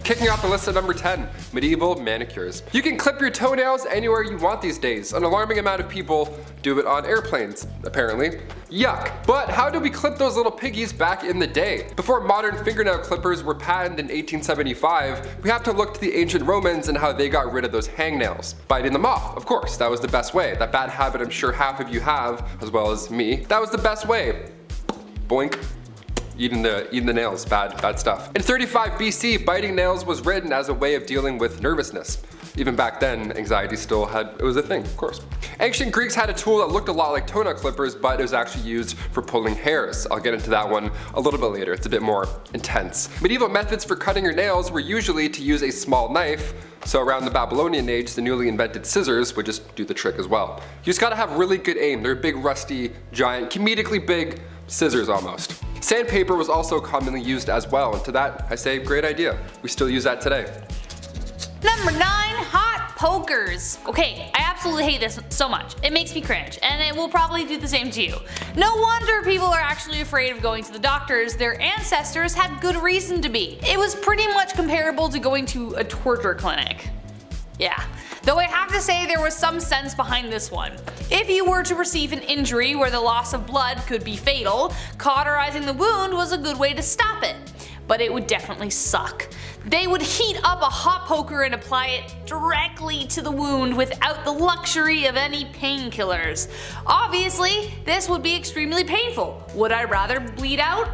Kicking off the list at number 10, medieval manicures. You can clip your toenails anywhere you want these days. An alarming amount of people do it on airplanes, apparently. Yuck. But how did we clip those little piggies back in the day? Before modern fingernail clippers were patented in 1875, we have to look to the ancient Romans and how they got rid of those hangnails. Biting them off, of course, that was the best way. That bad habit I'm sure half of you have, as well as me. That was the best way. Boink. Eating the nails, bad stuff. In 35 BC, biting nails was written as a way of dealing with nervousness. Even back then, anxiety it was a thing, of course. Ancient Greeks had a tool that looked a lot like toenail clippers, but it was actually used for pulling hairs. I'll get into that one a little bit later, it's a bit more intense. Medieval methods for cutting your nails were usually to use a small knife, so around the Babylonian age, the newly invented scissors would just do the trick as well. You just gotta have really good aim. They're big, rusty, giant, comedically big scissors almost. Sandpaper was also commonly used as well, and to that I say great idea. We still use that today. Number 9, hot pokers. Okay, I absolutely hate this so much. It makes me cringe, and it will probably do the same to you. No wonder people are actually afraid of going to the doctors. Their ancestors had good reason to be. It was pretty much comparable to going to a torture clinic. Yeah. Though I have to say there was some sense behind this one. If you were to receive an injury where the loss of blood could be fatal, cauterizing the wound was a good way to stop it. But it would definitely suck. They would heat up a hot poker and apply it directly to the wound without the luxury of any painkillers. Obviously, this would be extremely painful. Would I rather bleed out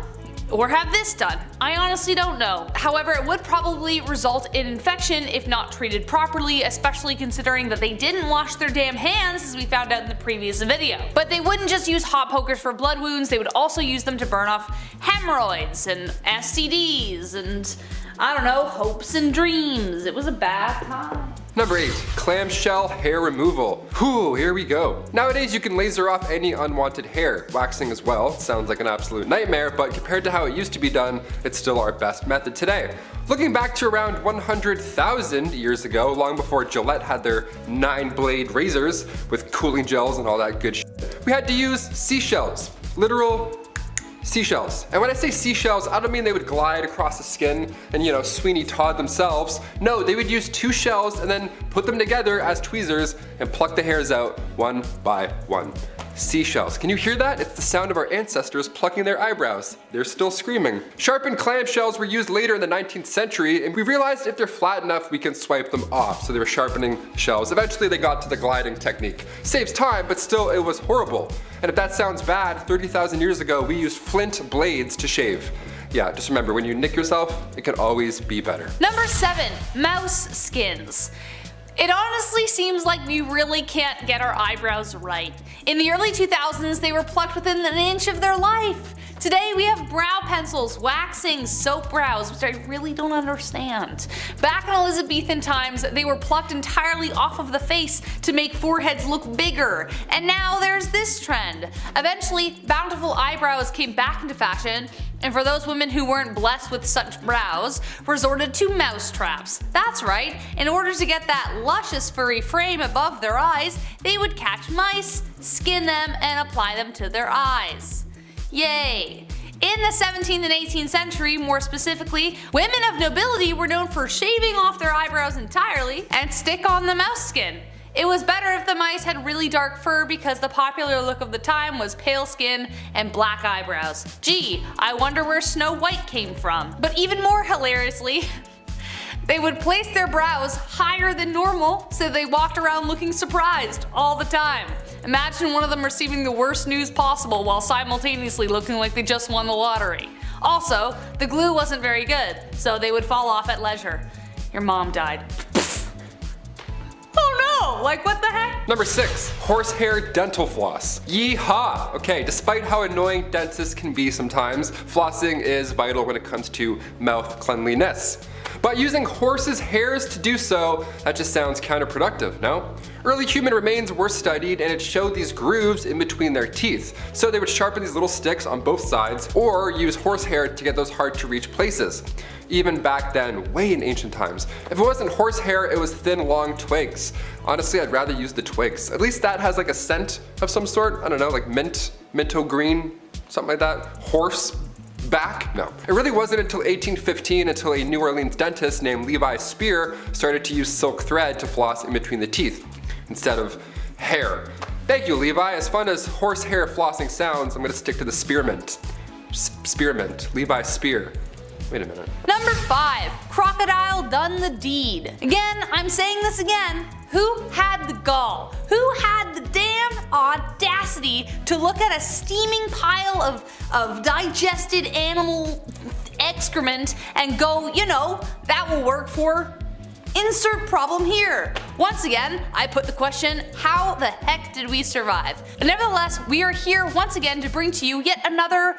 or have this done? I honestly don't know. However, it would probably result in infection if not treated properly, especially considering that they didn't wash their damn hands, as we found out in the previous video. But they wouldn't just use hot pokers for blood wounds, they would also use them to burn off hemorrhoids and STDs and, I don't know, hopes and dreams. It was a bad time. Number 8, clamshell hair removal. Whew, here we go. Nowadays you can laser off any unwanted hair. Waxing as well, sounds like an absolute nightmare, but compared to how it used to be done, it's still our best method today. Looking back to around 100,000 years ago, long before Gillette had their 9-blade razors with cooling gels and all that good shit, we had to use seashells. Literal seashells. And when I say seashells, I don't mean they would glide across the skin and, you know, Sweeney Todd themselves. No, they would use 2 shells and then put them together as tweezers and pluck the hairs out one by one. Seashells. Can you hear that? It's the sound of our ancestors plucking their eyebrows. They're still screaming. Sharpened clamshells were used later in the 19th century, and we realized if they're flat enough we can swipe them off, so they were sharpening shells. Eventually they got to the gliding technique. Saves time, but still it was horrible. And if that sounds bad, 30,000 years ago we used flint blades to shave. Yeah, just remember, when you nick yourself, it can always be better. Number 7, mouse skins. It honestly seems like we really can't get our eyebrows right. In the early 2000s, they were plucked within an inch of their life. Today we have brow pencils, waxing, soap brows, which I really don't understand. Back in Elizabethan times, they were plucked entirely off of the face to make foreheads look bigger. And now there's this trend. Eventually, bountiful eyebrows came back into fashion, and for those women who weren't blessed with such brows, resorted to mouse traps. That's right, in order to get that luscious furry frame above their eyes, they would catch mice, skin them, and apply them to their eyes. Yay! In the 17th and 18th century, more specifically, women of nobility were known for shaving off their eyebrows entirely and stick on the mouse skin. It was better if the mice had really dark fur because the popular look of the time was pale skin and black eyebrows. Gee, I wonder where Snow White came from. But even more hilariously, they would place their brows higher than normal so they walked around looking surprised all the time. Imagine one of them receiving the worst news possible while simultaneously looking like they just won the lottery. Also, the glue wasn't very good, so they would fall off at leisure. Your mom died. Oh no, like what the heck? Number 6, horsehair dental floss. Yeehaw! Okay, despite how annoying dentists can be sometimes, flossing is vital when it comes to mouth cleanliness. But using horses' hairs to do so, that just sounds counterproductive, no? Early human remains were studied and it showed these grooves in between their teeth. So they would sharpen these little sticks on both sides or use horsehair to get those hard to reach places. Even back then, way in ancient times. If it wasn't horsehair, it was thin, long twigs. Honestly, I'd rather use the twigs. At least that has like a scent of some sort. I don't know, like mint, minto green, something like that. Horse, back? No. It really wasn't until 1815 until a New Orleans dentist named Levi Spear started to use silk thread to floss in between the teeth instead of hair. Thank you, Levi. As fun as horsehair flossing sounds, I'm gonna stick to the spearmint. Spearmint. Levi Spear. Wait a minute. Number 5, crocodile done the deed. Again, I'm saying this again. Who had the gall? Who had the damn audacity to look at a steaming pile of digested animal excrement and go, you know, that will work for insert problem here. Once again, I put the question, how the heck did we survive? But nevertheless, we are here once again to bring to you yet another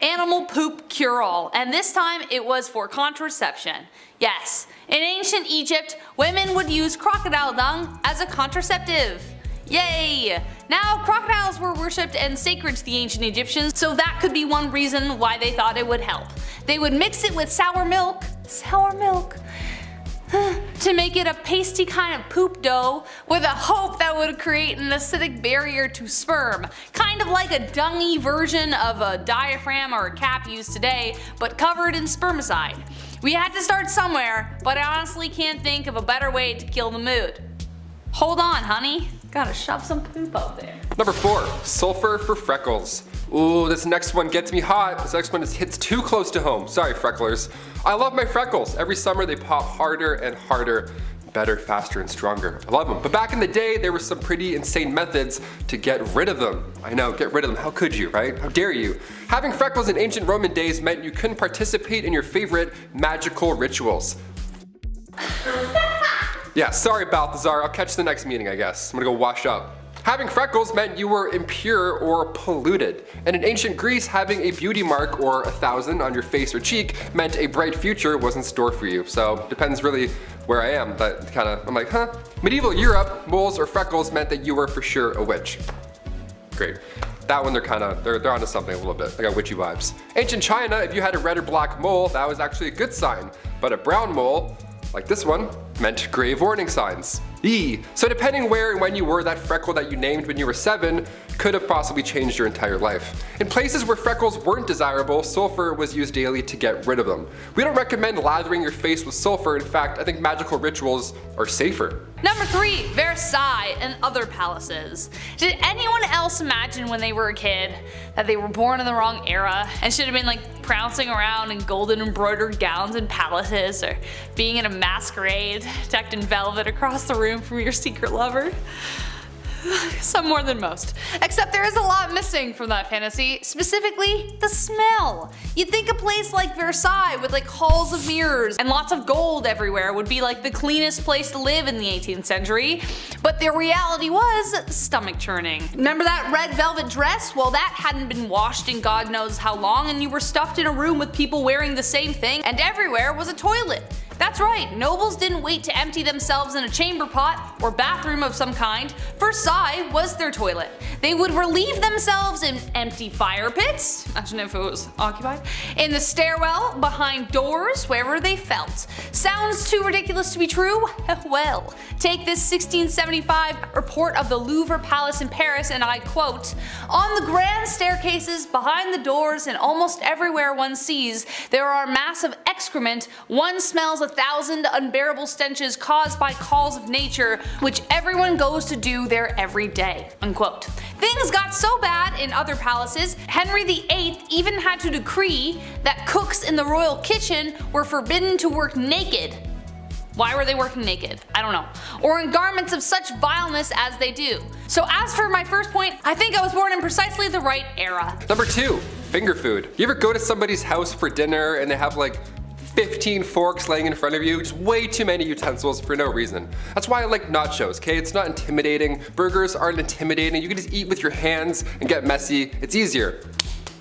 animal poop cure-all, and this time it was for contraception. Yes, in ancient Egypt, women would use crocodile dung as a contraceptive. Yay! Now, crocodiles were worshipped and sacred to the ancient Egyptians, so that could be one reason why they thought it would help. They would mix it with sour milk, to make it a pasty kind of poop dough with a hope that would create an acidic barrier to sperm. Kind of like a dungy version of a diaphragm or a cap used today, but covered in spermicide. We had to start somewhere, but I honestly can't think of a better way to kill the mood. Hold on, honey. Gotta shove some poop out there. Number 4, sulfur for freckles. Ooh, this next one gets me hot. This next one hits too close to home. Sorry, frecklers. I love my freckles. Every summer they pop harder and harder. Better, faster, and stronger. I love them. But back in the day, there were some pretty insane methods to get rid of them. I know, get rid of them. How could you, right? How dare you? Having freckles in ancient Roman days meant you couldn't participate in your favorite magical rituals. Yeah, sorry, Balthazar. I'll catch the next meeting, I guess. I'm gonna go wash up. Having freckles meant you were impure or polluted. And in ancient Greece, having a beauty mark or 1,000 on your face or cheek meant a bright future was in store for you. So depends really where I am. But I'm like, huh? Medieval Europe, moles or freckles meant that you were for sure a witch. Great. That one they're onto something a little bit. I got witchy vibes. Ancient China, if you had a red or black mole, that was actually a good sign. But a brown mole, like this one, meant grave warning signs. Eee. So depending where and when you were, that freckle that you named when you were 7 could have possibly changed your entire life. In places where freckles weren't desirable, sulfur was used daily to get rid of them. We don't recommend lathering your face with sulfur. In fact, I think magical rituals are safer. Number 3, Versailles and other palaces. Did anyone else imagine when they were a kid that they were born in the wrong era and should have been like prancing around in golden embroidered gowns in palaces, or being in a masquerade decked in velvet across the room from your secret lover? Some more than most. Except there is a lot missing from that fantasy, specifically the smell. You'd think a place like Versailles with like halls of mirrors and lots of gold everywhere would be like the cleanest place to live in the 18th century, but the reality was stomach churning. Remember that red velvet dress? Well, that hadn't been washed in God knows how long, and you were stuffed in a room with people wearing the same thing, and everywhere was a toilet. That's right, nobles didn't wait to empty themselves in a chamber pot or bathroom of some kind. Versailles was their toilet. They would relieve themselves in empty fire pits, imagine if it was occupied, in the stairwell, behind doors, wherever they felt. Sounds too ridiculous to be true? Well, take this 1675 report of the Louvre Palace in Paris, and I quote, "On the grand staircases, behind the doors, and almost everywhere one sees, there are massive excrement. One smells 1,000 unbearable stenches caused by calls of nature, which everyone goes to do there every day." Unquote. Things got so bad in other palaces, Henry VIII even had to decree that cooks in the royal kitchen were forbidden to work naked. Why were they working naked? I don't know. Or in garments of such vileness as they do. So as for my first point, I think I was born in precisely the right era. Number 2, finger food. You ever go to somebody's house for dinner and they have like 15 forks laying in front of you, just way too many utensils for no reason. That's why I like nachos, okay? It's not intimidating. Burgers aren't intimidating. You can just eat with your hands and get messy. It's easier.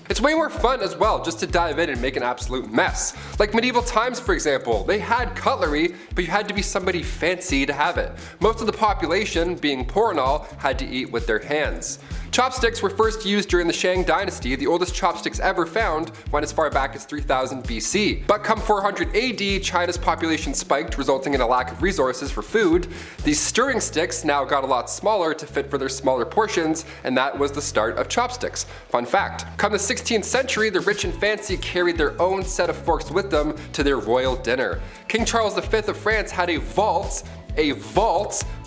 It's way more fun as well just to dive in and make an absolute mess. Like medieval times, for example, they had cutlery, but you had to be somebody fancy to have it. Most of the population, being poor and all, had to eat with their hands. Chopsticks were first used during the Shang dynasty. The oldest chopsticks ever found went as far back as 3000 BC. But come 400 AD, China's population spiked, resulting in a lack of resources for food. These stirring sticks now got a lot smaller to fit for their smaller portions, and that was the start of chopsticks. Fun fact. Come the 16th century, the rich and fancy carried their own set of forks with them to their royal dinner. King Charles V of France had a vault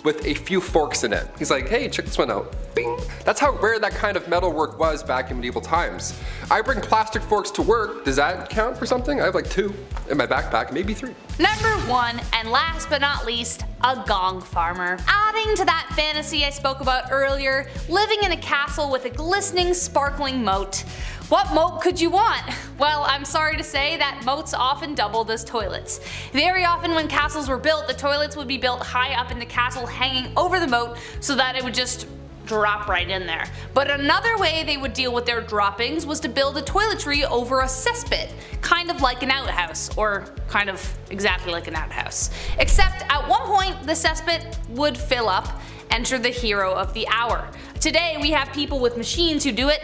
with a few forks in it. He's like, hey, check this one out. Bing. That's how rare that kind of metalwork was back in medieval times. I bring plastic forks to work. Does that count for something? I have like 2 in my backpack, maybe 3. Number 1, and last but not least, a gong farmer. Adding to that fantasy I spoke about earlier, living in a castle with a glistening, sparkling moat. What moat could you want? Well, I'm sorry to say that moats often doubled as toilets. Very often when castles were built, the toilets would be built high up in the castle, hanging over the moat so that it would just drop right in there. But another way they would deal with their droppings was to build a toiletry over a cesspit, kind of like an outhouse, or kind of exactly like an outhouse. Except at one point the cesspit would fill up. Enter the hero of the hour. Today we have people with machines who do it.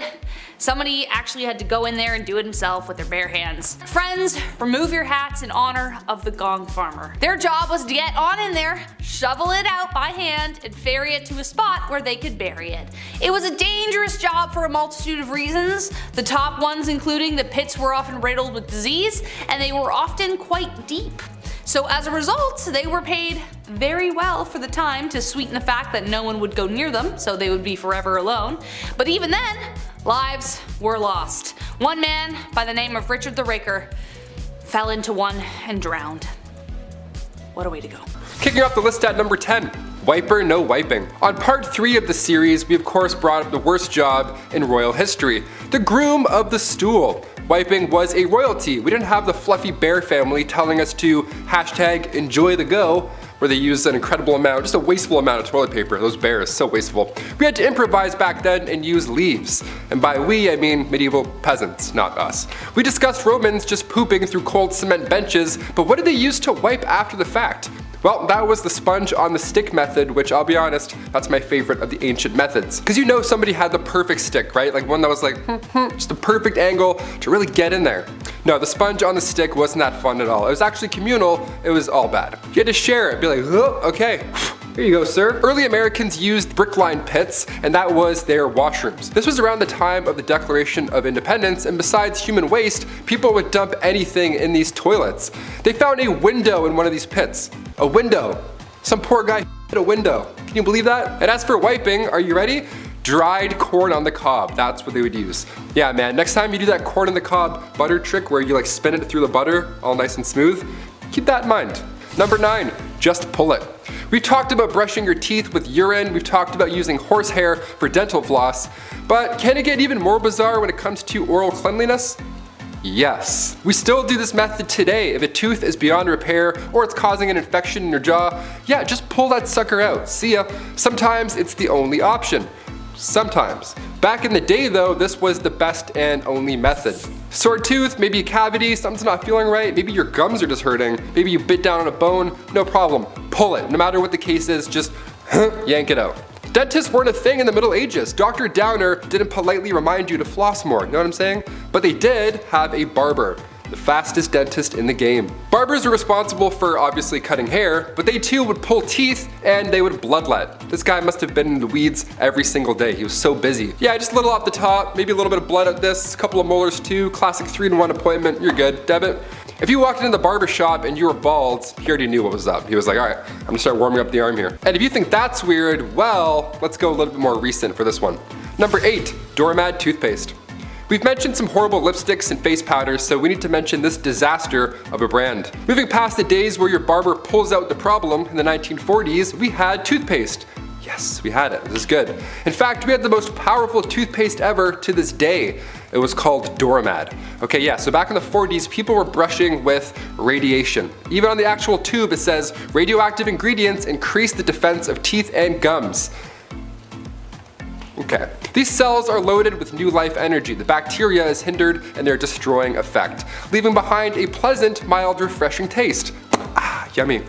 Somebody actually had to go in there and do it himself with their bare hands. Friends, remove your hats in honor of the gong farmer. Their job was to get on in there, shovel it out by hand, and ferry it to a spot where they could bury it. It was a dangerous job for a multitude of reasons, the top ones including the pits were often riddled with disease, and they were often quite deep. So as a result, they were paid very well for the time to sweeten the fact that no one would go near them, so they would be forever alone. But even then, lives were lost. One man by the name of Richard the Raker fell into one and drowned. What a way to go. Kicking off the list at number 10. Wiper no wiping. On part 3 of the series, we of course brought up the worst job in royal history, the groom of the stool. Wiping was a royalty. We didn't have the fluffy bear family telling us to hashtag enjoy the go, where they used an incredible amount, just a wasteful amount of toilet paper. Those bears, so wasteful. We had to improvise back then and use leaves. And by we, I mean medieval peasants, not us. We discussed Romans just pooping through cold cement benches, but what did they use to wipe after the fact? Well, that was the sponge on the stick method, which I'll be honest, that's my favorite of the ancient methods. Because you know somebody had the perfect stick, right? Like one that was like, just the perfect angle to really get in there. No, the sponge on the stick wasn't that fun at all. It was actually communal, it was all bad. You had to share it, be like, oh, okay. Here you go, sir. Early Americans used brick-lined pits, and that was their washrooms. This was around the time of the Declaration of Independence, and besides human waste, people would dump anything in these toilets. They found a window in one of these pits. A window. Some poor guy hit a window. Can you believe that? And as for wiping, are you ready? Dried corn on the cob, that's what they would use. Yeah man, next time you do that corn on the cob butter trick where you like spin it through the butter, all nice and smooth, keep that in mind. Number 9, just pull it. We've talked about brushing your teeth with urine, we've talked about using horsehair for dental floss, but can it get even more bizarre when it comes to oral cleanliness? Yes. We still do this method today. If a tooth is beyond repair or it's causing an infection in your jaw, yeah, just pull that sucker out. See ya. Sometimes it's the only option. Sometimes. Back in the day though, this was the best and only method. Sore tooth, maybe a cavity, something's not feeling right, maybe your gums are just hurting, maybe you bit down on a bone, no problem. Pull it. No matter what the case is, just yank it out. Dentists weren't a thing in the Middle Ages. Dr. Downer didn't politely remind you to floss more, you know what I'm saying? But they did have a barber, the fastest dentist in the game. Barbers are responsible for obviously cutting hair, but they too would pull teeth and they would bloodlet. This guy must have been in the weeds every single day. He was so busy. Yeah, just a little off the top, maybe a little bit of blood at this, a couple of molars too, classic 3-in-1 appointment, you're good, debit. If you walked into the barber shop and you were bald, he already knew what was up. He was like, all right, I'm gonna start warming up the arm here. And if you think that's weird, well, let's go a little bit more recent for this one. Number 8, doormat toothpaste. We've mentioned some horrible lipsticks and face powders, so we need to mention this disaster of a brand. Moving past the days where your barber pulls out the problem in the 1940s, we had toothpaste. Yes, we had it. This is good. In fact, we had the most powerful toothpaste ever to this day. It was called Doormat. Okay, yeah, so back in the 40s, people were brushing with radiation. Even on the actual tube, it says, radioactive ingredients increase the defense of teeth and gums. Okay. These cells are loaded with new life energy. The bacteria is hindered in their destroying effect, leaving behind a pleasant, mild, refreshing taste. Ah, yummy.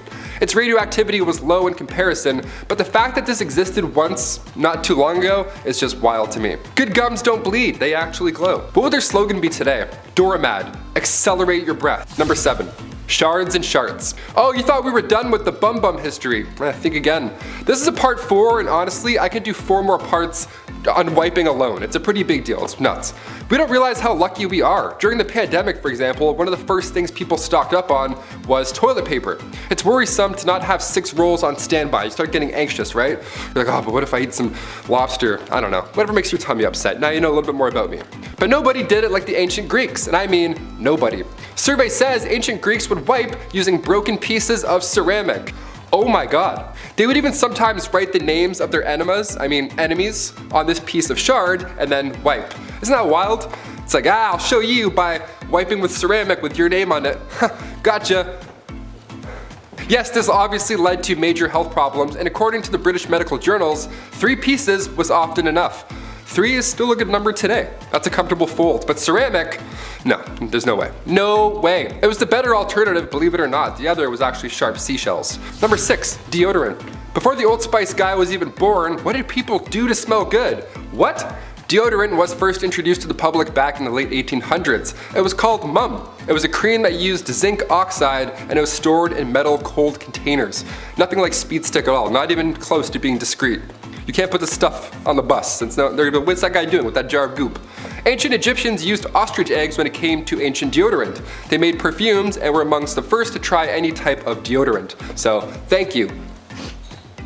Its radioactivity was low in comparison, but the fact that this existed once, not too long ago, is just wild to me. Good gums don't bleed, they actually glow. What would their slogan be today? Doramad, accelerate your breath. Number 7. Shards and sharts. Oh, you thought we were done with the bum history. Think again. This is a part 4, and honestly, I could do 4 more parts on wiping alone. It's a pretty big deal, it's nuts. We don't realize how lucky we are. During the pandemic, for example, one of the first things people stocked up on was toilet paper. It's worrisome to not have 6 rolls on standby. You start getting anxious, right? You're like, oh, but what if I eat some lobster? I don't know. Whatever makes your tummy upset. Now you know a little bit more about me. But nobody did it like the ancient Greeks, and I mean nobody. Survey says ancient Greeks would wipe using broken pieces of ceramic. Oh my god. They would even sometimes write the names of their enemies on this piece of shard and then wipe. Isn't that wild? It's like, I'll show you by wiping with ceramic with your name on it. Gotcha. Yes, this obviously led to major health problems, and according to the British medical journals, 3 pieces was often enough. 3 is still a good number today. That's a comfortable fold, but ceramic, no, there's no way. No way. It was the better alternative, believe it or not. The other was actually sharp seashells. Number 6, deodorant. Before the Old Spice guy was even born, what did people do to smell good? What? Deodorant was first introduced to the public back in the late 1800s. It was called Mum. It was a cream that used zinc oxide, and it was stored in metal cold containers. Nothing like speed stick at all, not even close to being discreet. You can't put this stuff on the bus, since they're gonna be, what's that guy doing with that jar of goop? Ancient Egyptians used ostrich eggs when it came to ancient deodorant. They made perfumes and were amongst the first to try any type of deodorant. So, thank you.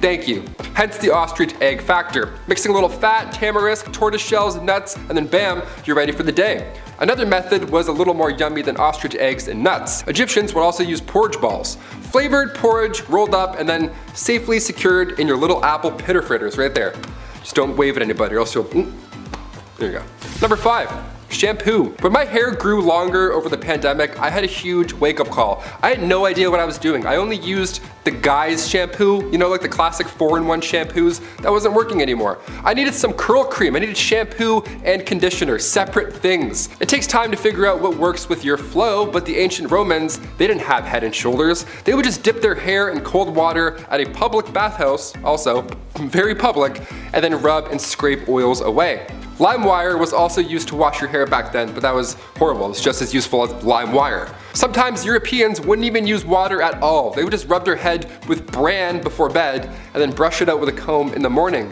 Thank you. Hence the ostrich egg factor. Mixing a little fat, tamarisk, tortoise shells, nuts, and then bam, you're ready for the day. Another method was a little more yummy than ostrich eggs and nuts. Egyptians would also use porridge balls. Flavored porridge rolled up and then safely secured in your little apple pitter fritters right there. Just don't wave at anybody or else you'll, there you go. Number 5. Shampoo. When my hair grew longer over the pandemic, I had a huge wake-up call. I had no idea what I was doing. I only used the guy's shampoo, you know, like the classic 4-in-1 shampoos. That wasn't working anymore. I needed some curl cream. I needed shampoo and conditioner, separate things. It takes time to figure out what works with your flow, but the ancient Romans, they didn't have Head and Shoulders. They would just dip their hair in cold water at a public bathhouse, also very public, and then rub and scrape oils away. Lime wire was also used to wash your hair back then, but that was horrible. It's just as useful as lime wire. Sometimes Europeans wouldn't even use water at all. They would just rub their head with bran before bed and then brush it out with a comb in the morning.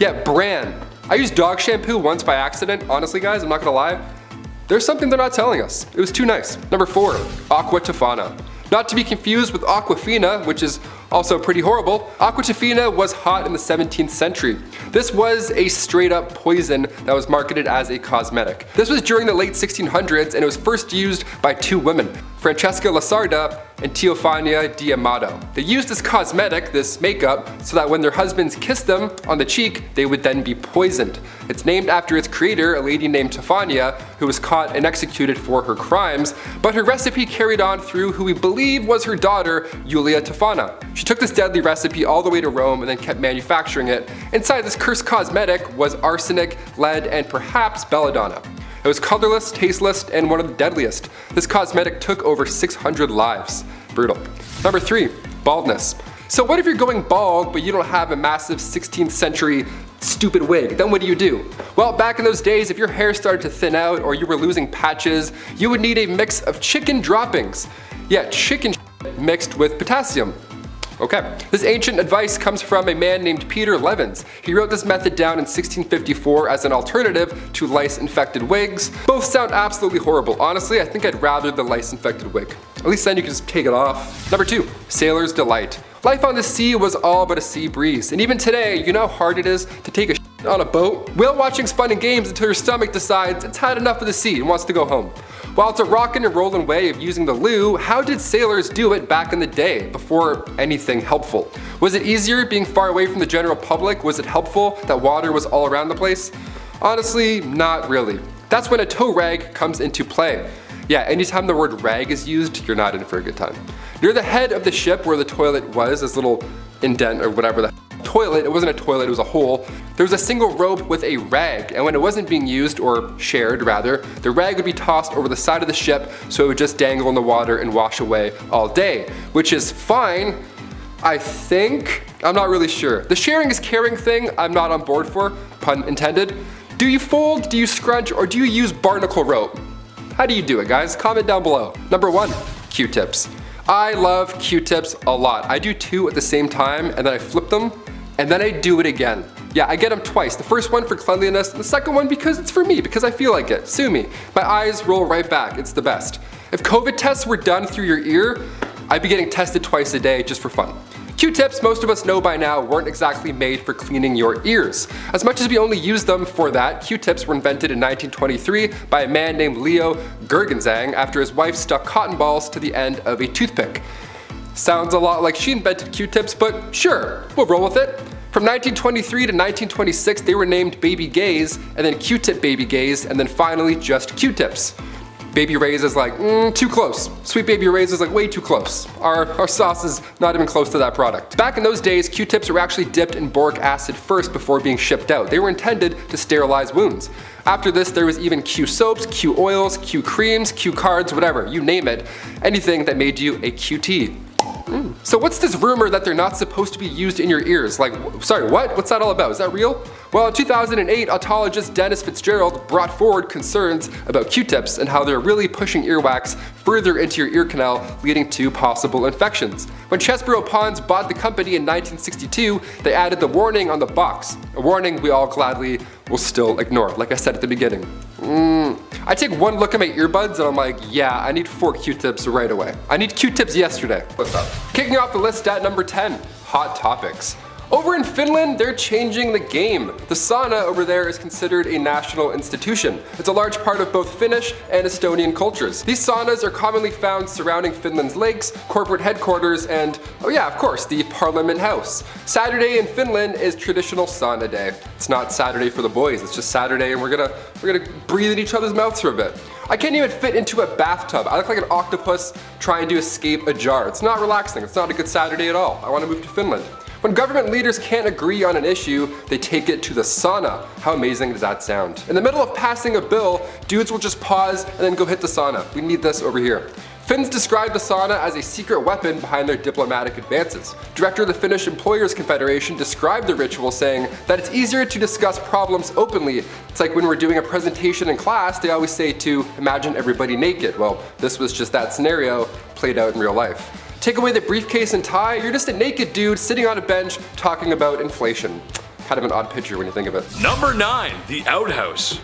Yeah, bran. I used dog shampoo once by accident. Honestly guys, I'm not gonna lie. There's something they're not telling us. It was too nice. Number 4, Aqua Tofana. Not to be confused with Aquafina, which is also pretty horrible. Aqua Tofana was hot in the 17th century. This was a straight up poison that was marketed as a cosmetic. This was during the late 1600s and it was first used by 2 women, Francesca Lasarda and Teofania di Amato. They used this cosmetic, this makeup, so that when their husbands kissed them on the cheek, they would then be poisoned. It's named after its creator, a lady named Tofania, who was caught and executed for her crimes, but her recipe carried on through who we believe was her daughter, Julia Tofana. She took this deadly recipe all the way to Rome and then kept manufacturing it. Inside this cursed cosmetic was arsenic, lead, and perhaps belladonna. It was colorless, tasteless, and one of the deadliest. This cosmetic took over 600 lives. Brutal. Number 3, baldness. So what if you're going bald, but you don't have a massive 16th century stupid wig? Then what do? Well, back in those days, if your hair started to thin out or you were losing patches, you would need a mix of chicken droppings. Yeah, chicken mixed with potassium. Okay. This ancient advice comes from a man named Peter Levens. He wrote this method down in 1654 as an alternative to lice-infected wigs. Both sound absolutely horrible. Honestly, I think I'd rather the lice-infected wig. At least then you can just take it off. Number 2, sailor's delight. Life on the sea was all but a sea breeze. And even today, you know how hard it is to take a shit on a boat? Whale watching's fun and games until your stomach decides it's had enough of the sea and wants to go home. While it's a rockin' and rollin' way of using the loo, how did sailors do it back in the day, before anything helpful? Was it easier being far away from the general public? Was it helpful that water was all around the place? Honestly, not really. That's when a tow rag comes into play. Yeah, anytime the word rag is used, you're not in for a good time. Near the head of the ship where the toilet was, this little indent or whatever the toilet, it wasn't a toilet, it was a hole. There was a single rope with a rag, and when it wasn't being used, or shared rather, the rag would be tossed over the side of the ship so it would just dangle in the water and wash away all day, which is fine I think, I'm not really sure. The sharing is caring thing, I'm not on board for, pun intended. Do you fold, do you scrunch, or do you use barnacle rope? How do you do it, guys? Comment down below. Number 1, Q-tips. I love Q-tips a lot. I do 2 at the same time, and then I flip them, and then I do it again. Yeah, I get them twice. The first one for cleanliness, and the second one because it's for me, because I feel like it. Sue me. My eyes roll right back. It's the best. If COVID tests were done through your ear, I'd be getting tested twice a day just for fun. Q-tips, most of us know by now, weren't exactly made for cleaning your ears. As much as we only use them for that, Q-tips were invented in 1923 by a man named Leo Gergenzang after his wife stuck cotton balls to the end of a toothpick. Sounds a lot like she invented Q-tips, but sure, we'll roll with it. From 1923 to 1926, they were named Baby Gays, and then Q-tip Baby Gays, and then finally just Q-tips. Baby Ray's is like, too close. Sweet Baby Ray's is like way too close. Our sauce is not even close to that product. Back in those days, Q-tips were actually dipped in boric acid first before being shipped out. They were intended to sterilize wounds. After this, there was even Q soaps, Q oils, Q creams, Q cards, whatever, you name it. Anything that made you a QT. So what's this rumor that they're not supposed to be used in your ears? Like, sorry, what? What's that all about? Is that real? Well, in 2008, otologist Dennis Fitzgerald brought forward concerns about Q-tips and how they're really pushing earwax further into your ear canal, leading to possible infections. When Chesborough Ponds bought the company in 1962, they added the warning on the box. A warning we all gladly will still ignore, like I said at the beginning. I take one look at my earbuds and I'm like, yeah, I need 4 Q-tips right away. I need Q-tips yesterday. What's up? Kicking off the list at number 10, hot topics. Over in Finland, they're changing the game. The sauna over there is considered a national institution. It's a large part of both Finnish and Estonian cultures. These saunas are commonly found surrounding Finland's lakes, corporate headquarters, and, oh yeah, of course, the Parliament House. Saturday in Finland is traditional sauna day. It's not Saturday for the boys, it's just Saturday and we're gonna breathe in each other's mouths for a bit. I can't even fit into a bathtub. I look like an octopus trying to escape a jar. It's not relaxing, it's not a good Saturday at all. I wanna move to Finland. When government leaders can't agree on an issue, they take it to the sauna. How amazing does that sound? In the middle of passing a bill, dudes will just pause and then go hit the sauna. We need this over here. Finns describe the sauna as a secret weapon behind their diplomatic advances. Director of the Finnish Employers Confederation described the ritual saying that it's easier to discuss problems openly. It's like when we're doing a presentation in class, they always say to imagine everybody naked. Well, this was just that scenario played out in real life. Take away the briefcase and tie, you're just a naked dude sitting on a bench talking about inflation. Kind of an odd picture when you think of it. Number 9, the outhouse.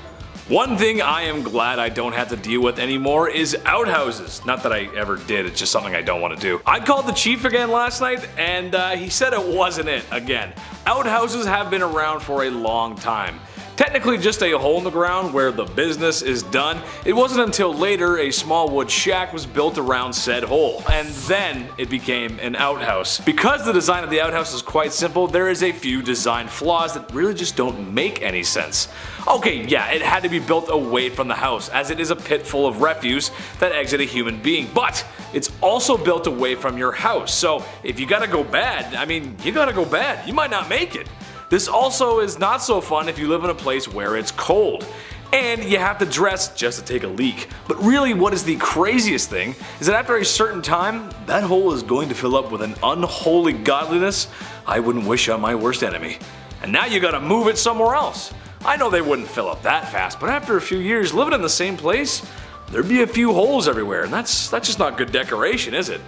One thing I am glad I don't have to deal with anymore is outhouses. Not that I ever did, it's just something I don't want to do. I called the chief again last night and he said it wasn't it again. Outhouses have been around for a long time. Technically just a hole in the ground where the business is done. It wasn't until later a small wood shack was built around said hole, and then it became an outhouse. Because the design of the outhouse is quite simple, there is a few design flaws that really just don't make any sense. Okay, yeah, it had to be built away from the house, as it is a pit full of refuse that exit a human being, but it's also built away from your house, so if you gotta go bad, I mean, you gotta go bad. You might not make it. This also is not so fun if you live in a place where it's cold, and you have to dress just to take a leak. But really what is the craziest thing is that after a certain time, that hole is going to fill up with an unholy godliness I wouldn't wish on my worst enemy. And now you gotta move it somewhere else. I know they wouldn't fill up that fast, but after a few years living in the same place, there'd be a few holes everywhere, and that's just not good decoration, is it?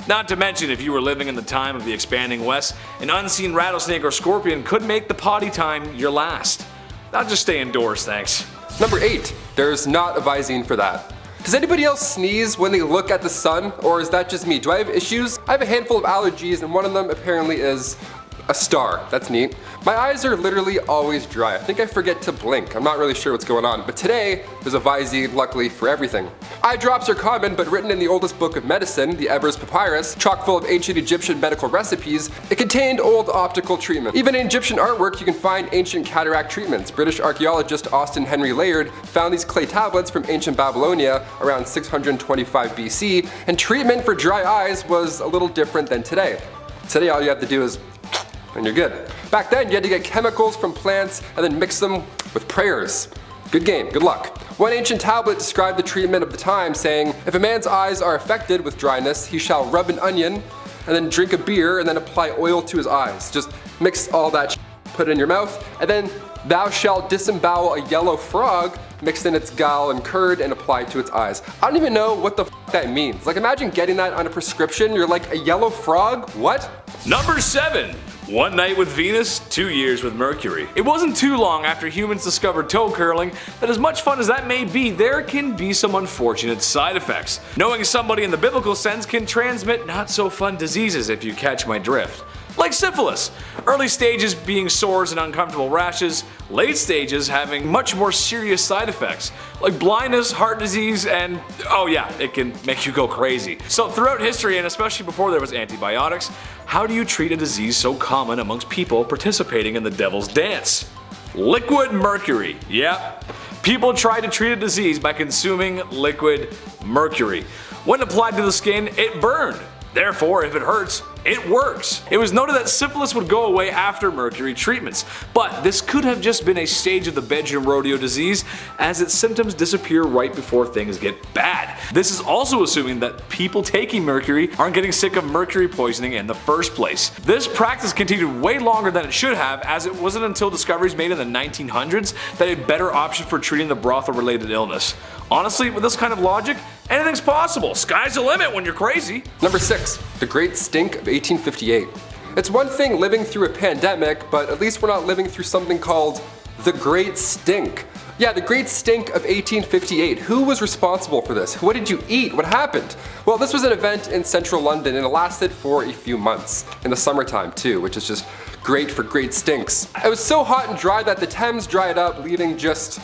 Not to mention, if you were living in the time of the expanding West, an unseen rattlesnake or scorpion could make the potty time your last. I'll just stay indoors, thanks. Number 8, there's not a Visine for that. Does anybody else sneeze when they look at the sun, or is that just me? Do I have issues? I have a handful of allergies and one of them apparently is a star. That's neat. My eyes are literally always dry. I think I forget to blink. I'm not really sure what's going on, but today there's a Visine luckily for everything. Eye drops are common, but written in the oldest book of medicine, the Ebers Papyrus, chock full of ancient Egyptian medical recipes, it contained old optical treatment. Even in Egyptian artwork you can find ancient cataract treatments. British archaeologist Austin Henry Layard found these clay tablets from ancient Babylonia around 625 BC, and treatment for dry eyes was a little different than today. Today all you have to do is and you're good. Back then you had to get chemicals from plants and then mix them with prayers. Good game, good luck. One ancient tablet described the treatment of the time saying, if a man's eyes are affected with dryness, he shall rub an onion and then drink a beer and then apply oil to his eyes. Just mix all that put it in your mouth, and then thou shalt disembowel a yellow frog, mixed in its gall and curd, and apply to its eyes. I don't even know what the that means. Like, imagine getting that on a prescription. You're like, a yellow frog? What? Number 7. 1 night with Venus, 2 years with Mercury. It wasn't too long after humans discovered toe curling that, as much fun as that may be, there can be some unfortunate side effects. Knowing somebody in the biblical sense can transmit not so fun diseases, if you catch my drift. Like syphilis. Early stages being sores and uncomfortable rashes, late stages having much more serious side effects, like blindness, heart disease, and oh yeah, it can make you go crazy. So throughout history, and especially before there was antibiotics, how do you treat a disease so common amongst people participating in the devil's dance? Liquid mercury. Yep. People try to treat a disease by consuming liquid mercury. When applied to the skin, it burned. Therefore, if it hurts, it works. It was noted that syphilis would go away after mercury treatments, but this could have just been a stage of the bedroom rodeo disease, as its symptoms disappear right before things get bad. This is also assuming that people taking mercury aren't getting sick of mercury poisoning in the first place. This practice continued way longer than it should have, as it wasn't until discoveries made in the 1900s that a better option for treating the brothel-related illness. Honestly, with this kind of logic, anything's possible. Sky's the limit when you're crazy. Number 6. The Great Stink of 1858. It's one thing living through a pandemic, but at least we're not living through something called the Great Stink. Yeah, the Great Stink of 1858. Who was responsible for this? What did you eat? What happened? Well, this was an event in central London, and it lasted for a few months. In the summertime too, which is just great for great stinks. It was so hot and dry that the Thames dried up, leaving just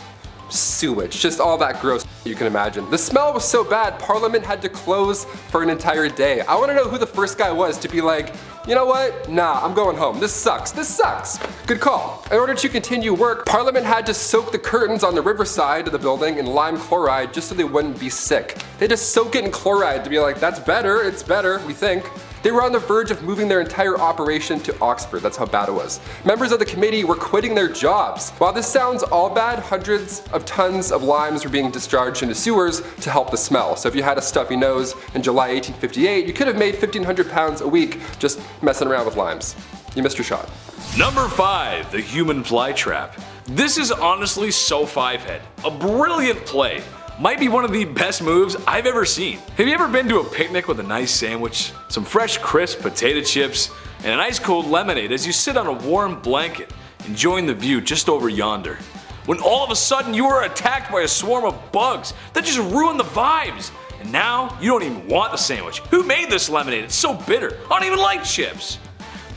sewage, just all that gross you can imagine. The smell was so bad, Parliament had to close for an entire day. I want to know who the first guy was to be like, you know what? Nah, I'm going home. This sucks. This sucks. Good call. In order to continue work, Parliament had to soak the curtains on the riverside of the building in lime chloride just so they wouldn't be sick. They just soak it in chloride to be like, that's better, it's better, we think. They were on the verge of moving their entire operation to Oxford. That's how bad it was. Members of the committee were quitting their jobs. While this sounds all bad, hundreds of tons of limes were being discharged into sewers to help the smell. So if you had a stuffy nose in July 1858, you could have made £1,500 a week just messing around with limes. You missed your shot. Number 5. The Human Fly Trap. This is honestly so five-head. A brilliant play. Might be one of the best moves I've ever seen. Have you ever been to a picnic with a nice sandwich, some fresh crisp potato chips, and an ice cold lemonade as you sit on a warm blanket, enjoying the view just over yonder? When all of a sudden you are attacked by a swarm of bugs that just ruin the vibes, and now you don't even want the sandwich. Who made this lemonade? It's so bitter. I don't even like chips.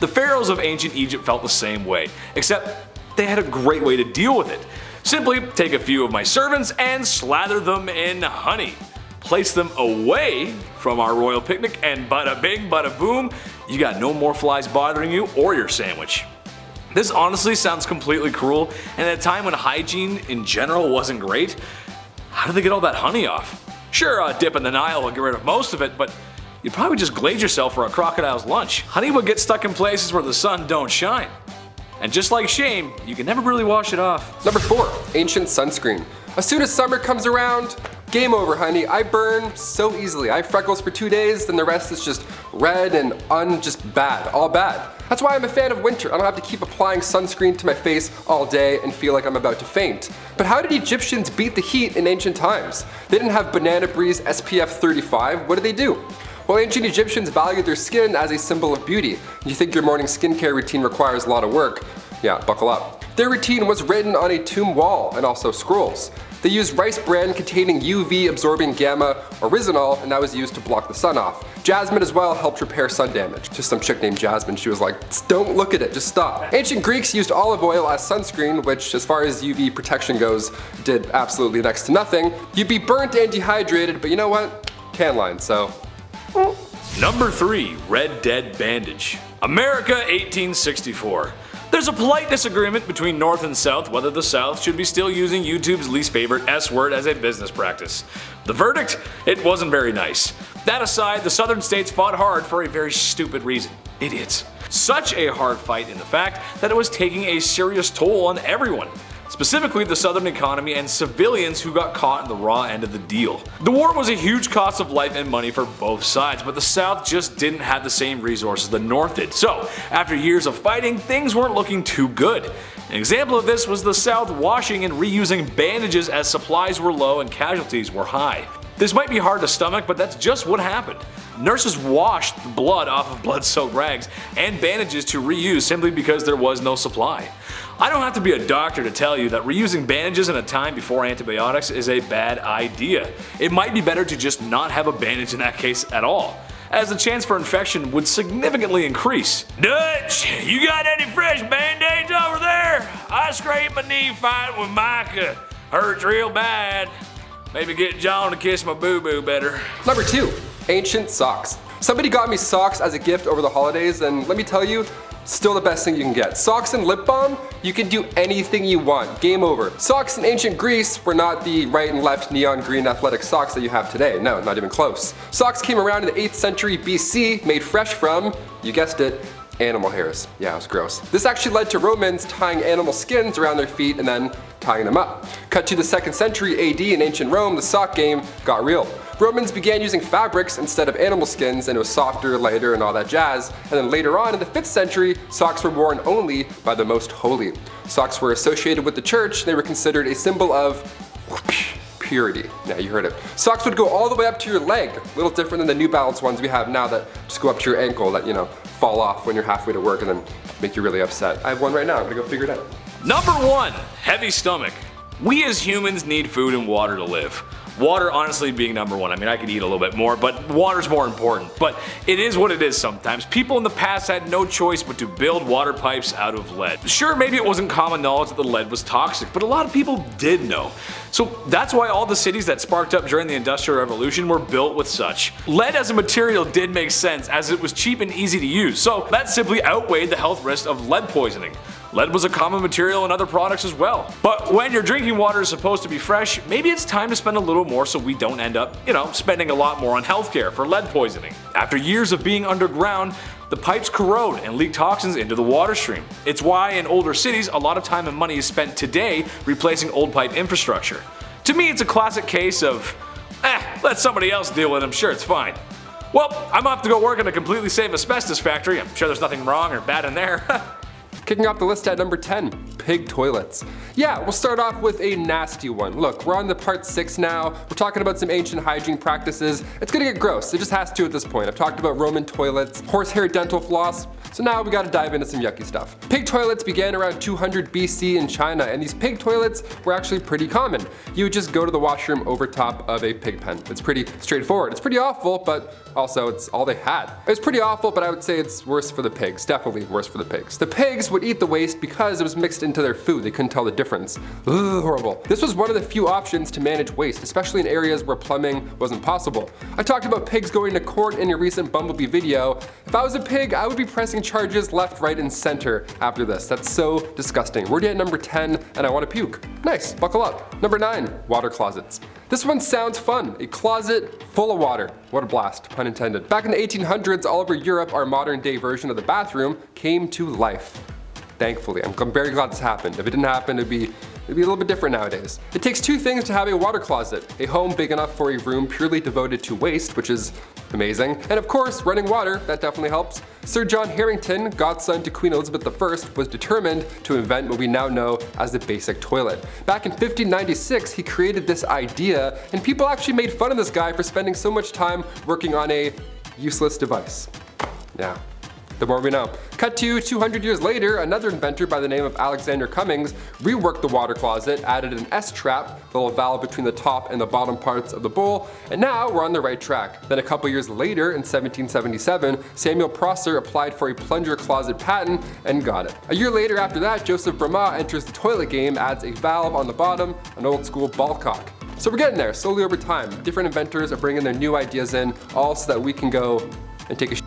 The pharaohs of ancient Egypt felt the same way, except they had a great way to deal with it. Simply take a few of my servants and slather them in honey. Place them away from our royal picnic, and bada bing, bada boom, you got no more flies bothering you or your sandwich. This honestly sounds completely cruel, and at a time when hygiene in general wasn't great, how did they get all that honey off? Sure, a dip in the Nile will get rid of most of it, but you'd probably just glaze yourself for a crocodile's lunch. Honey would get stuck in places where the sun don't shine. And just like shame, you can never really wash it off. Number 4. Ancient sunscreen. As soon as summer comes around, game over, honey. I burn so easily. I have freckles for 2 days, then the rest is just red and just bad. All bad. That's why I'm a fan of winter. I don't have to keep applying sunscreen to my face all day and feel like I'm about to faint. But how did Egyptians beat the heat in ancient times? They didn't have Banana Breeze SPF 35. What did they do? Well, ancient Egyptians valued their skin as a symbol of beauty. You think your morning skincare routine requires a lot of work? Yeah, buckle up. Their routine was written on a tomb wall and also scrolls. They used rice bran containing UV absorbing gamma oryzanol, and that was used to block the sun off. Jasmine as well helped repair sun damage. Just some chick named Jasmine, she was like, don't look at it, just stop. Ancient Greeks used olive oil as sunscreen, which as far as UV protection goes, did absolutely next to nothing. You'd be burnt and dehydrated, but you know what? Tan line, so. Number 3. Red Dead Bandage. America 1864. There's a polite disagreement between North and South whether the South should be still using YouTube's least favorite S word as a business practice. The verdict? It wasn't very nice. That aside, the Southern states fought hard for a very stupid reason. Idiots. Such a hard fight in the fact that it was taking a serious toll on everyone. specifically the southern economy and civilians who got caught in the raw end of the deal. The war was a huge cost of life and money for both sides, but the South just didn't have the same resources the North did. So, after years of fighting, things weren't looking too good. An example of this was the South washing and reusing bandages as supplies were low and casualties were high. This might be hard to stomach, but that's just what happened. Nurses washed the blood off of blood-soaked rags and bandages to reuse simply because there was no supply. I don't have to be a doctor to tell you that reusing bandages in a time before antibiotics is a bad idea. It might be better to just not have a bandage in that case at all, as the chance for infection would significantly increase. Dutch, you got any fresh band-aids over there? I scraped my knee fighting with Micah. Hurts real bad. Maybe get John to kiss my boo-boo better. Number 2. Ancient socks. Somebody got me socks as a gift over the holidays, and let me tell you, still the best thing you can get. Socks and lip balm, you can do anything you want. Game over. Socks in ancient Greece were not the right and left neon green athletic socks that you have today. No, not even close. Socks came around in the 8th century BC, made fresh from, you guessed it, animal hairs. Yeah, it was gross. This actually led to Romans tying animal skins around their feet and then tying them up. Cut to the 2nd century AD in ancient Rome, the sock game got real. Romans began using fabrics instead of animal skins, and it was softer, lighter, and all that jazz. And then later on in the 5th century, socks were worn only by the most holy. Socks were associated with the church, they were considered a symbol of purity. Yeah, you heard it. Socks would go all the way up to your leg. A little different than the New Balance ones we have now that just go up to your ankle that, fall off when you're halfway to work and then make you really upset. I have one right now, I'm gonna go figure it out. Number 1. Heavy stomach. We as humans need food and water to live. Water honestly being number 1. I mean, I could eat a little bit more, but water's more important. But it is what it is sometimes. People in the past had no choice but to build water pipes out of lead. Sure, maybe it wasn't common knowledge that the lead was toxic, but a lot of people did know. So that's why all the cities that sparked up during the Industrial Revolution were built with such. Lead as a material did make sense as it was cheap and easy to use, so that simply outweighed the health risks of lead poisoning. Lead was a common material in other products as well. But when your drinking water is supposed to be fresh, maybe it's time to spend a little more so we don't end up, spending a lot more on healthcare for lead poisoning. After years of being underground, the pipes corrode and leak toxins into the water stream. It's why in older cities, a lot of time and money is spent today replacing old pipe infrastructure. To me, it's a classic case of, let somebody else deal with it, I'm sure it's fine. Well, I'm off to go work in a completely safe asbestos factory. I'm sure there's nothing wrong or bad in there. Kicking off the list at number 10, pig toilets. Yeah, we'll start off with a nasty one. Look, we're on the part 6 now. We're talking about some ancient hygiene practices. It's gonna get gross, it just has to at this point. I've talked about Roman toilets, horsehair dental floss, so now we gotta dive into some yucky stuff. Pig toilets began around 200 BC in China, and these pig toilets were actually pretty common. You would just go to the washroom over top of a pig pen. It's pretty straightforward. It's pretty awful, but also it's all they had. It was pretty awful, but I would say it's worse for the pigs, definitely worse for the pigs. The pigs would eat the waste because it was mixed into their food. They couldn't tell the difference. Ugh, horrible. This was one of the few options to manage waste, especially in areas where plumbing wasn't possible. I talked about pigs going to court in a recent Bumblebee video. If I was a pig, I would be pressing charges left, right, and center after this. That's so disgusting. We're already at number 10, and I want to puke. Nice, buckle up. Number 9, water closets. This one sounds fun. A closet full of water. What a blast, pun intended. Back in the 1800s, all over Europe, our modern day version of the bathroom came to life. Thankfully, I'm very glad this happened. If it didn't happen, it'd be a little bit different nowadays. It takes 2 things to have a water closet. A home big enough for a room purely devoted to waste, which is amazing. And of course, running water, that definitely helps. Sir John Harington, godson to Queen Elizabeth I, was determined to invent what we now know as the basic toilet. Back in 1596, he created this idea, and people actually made fun of this guy for spending so much time working on a useless device. Yeah. The more we know. Cut to 200 years later, another inventor by the name of Alexander Cummings reworked the water closet, added an S-trap, the little valve between the top and the bottom parts of the bowl, and now we're on the right track. Then a couple years later, in 1777, Samuel Prosser applied for a plunger closet patent and got it. A year later after that, Joseph Brahma enters the toilet game, adds a valve on the bottom, an old school ball cock. So we're getting there, slowly over time. Different inventors are bringing their new ideas in, all so that we can go and take a shit.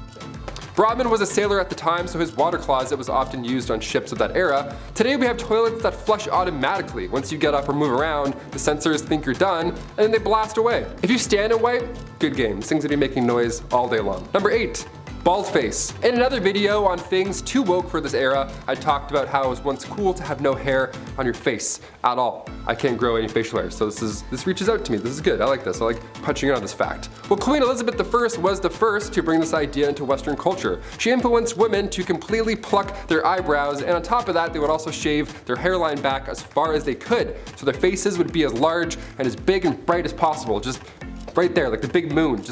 Brodmann was a sailor at the time, so his water closet was often used on ships of that era. Today we have toilets that flush automatically. Once you get up or move around, the sensors think you're done, and then they blast away. If you stand and wipe, good game. This thing's gonna be making noise all day long. Number 8. Bald face. In another video on things too woke for this era, I talked about how it was once cool to have no hair on your face at all. I can't grow any facial hair, so this reaches out to me. This is good. I like this. I like punching in on this fact. Well, Queen Elizabeth I was the first to bring this idea into Western culture. She influenced women to completely pluck their eyebrows, and on top of that, they would also shave their hairline back as far as they could, so their faces would be as large and as big and bright as possible. Just right there, like the big moon.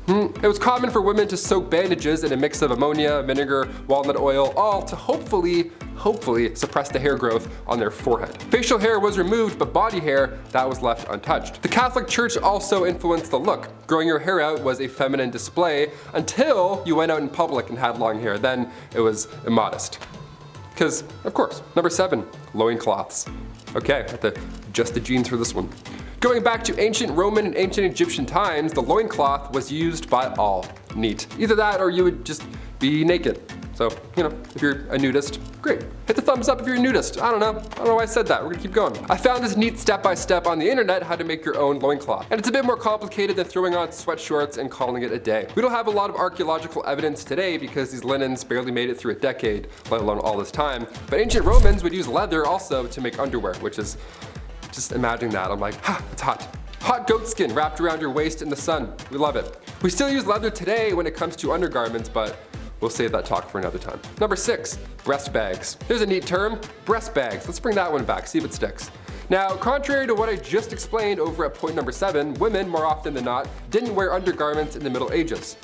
It was common for women to soak bandages in a mix of ammonia, vinegar, walnut oil, all to hopefully suppress the hair growth on their forehead. Facial hair was removed, but body hair, that was left untouched. The Catholic Church also influenced the look. Growing your hair out was a feminine display until you went out in public and had long hair. Then it was immodest. Because, of course. Number 7, loincloths. Okay, I have to adjust the jeans for this one. Going back to ancient Roman and ancient Egyptian times, the loincloth was used by all. Neat. Either that or you would just be naked. So, you know, if you're a nudist, great. Hit the thumbs up if you're a nudist. I don't know why I said that. We're gonna keep going. I found this neat step-by-step on the internet how to make your own loincloth. And it's a bit more complicated than throwing on sweat shorts and calling it a day. We don't have a lot of archaeological evidence today because these linens barely made it through a decade, let alone all this time. But ancient Romans would use leather also to make underwear, which is, just imagining that, I'm like, it's hot. Hot goat skin wrapped around your waist in the sun. We love it. We still use leather today when it comes to undergarments, but we'll save that talk for another time. Number 6, breast bags. Here's a neat term, breast bags. Let's bring that one back, see if it sticks. Now, contrary to what I just explained over at point number 7, women, more often than not, didn't wear undergarments in the Middle Ages.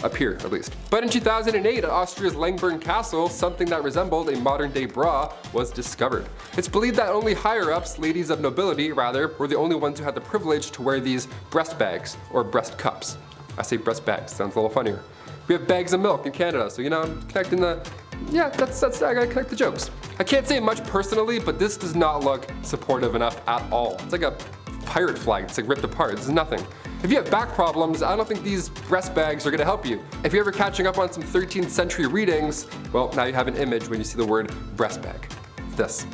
Up here, at least. But in 2008, at Austria's Langborn Castle, something that resembled a modern-day bra was discovered. It's believed that only higher-ups, ladies of nobility rather, were the only ones who had the privilege to wear these breast bags, or breast cups. I say breast bags, sounds a little funnier. We have bags of milk in Canada, so you know, I'm connecting the, yeah, that's I gotta connect the jokes. I can't say much personally, but this does not look supportive enough at all. It's like a pirate flag, it's like ripped apart, this is nothing. If you have back problems, I don't think these breast bags are gonna help you. If you're ever catching up on some 13th century readings, well, now you have an image when you see the word breast bag. This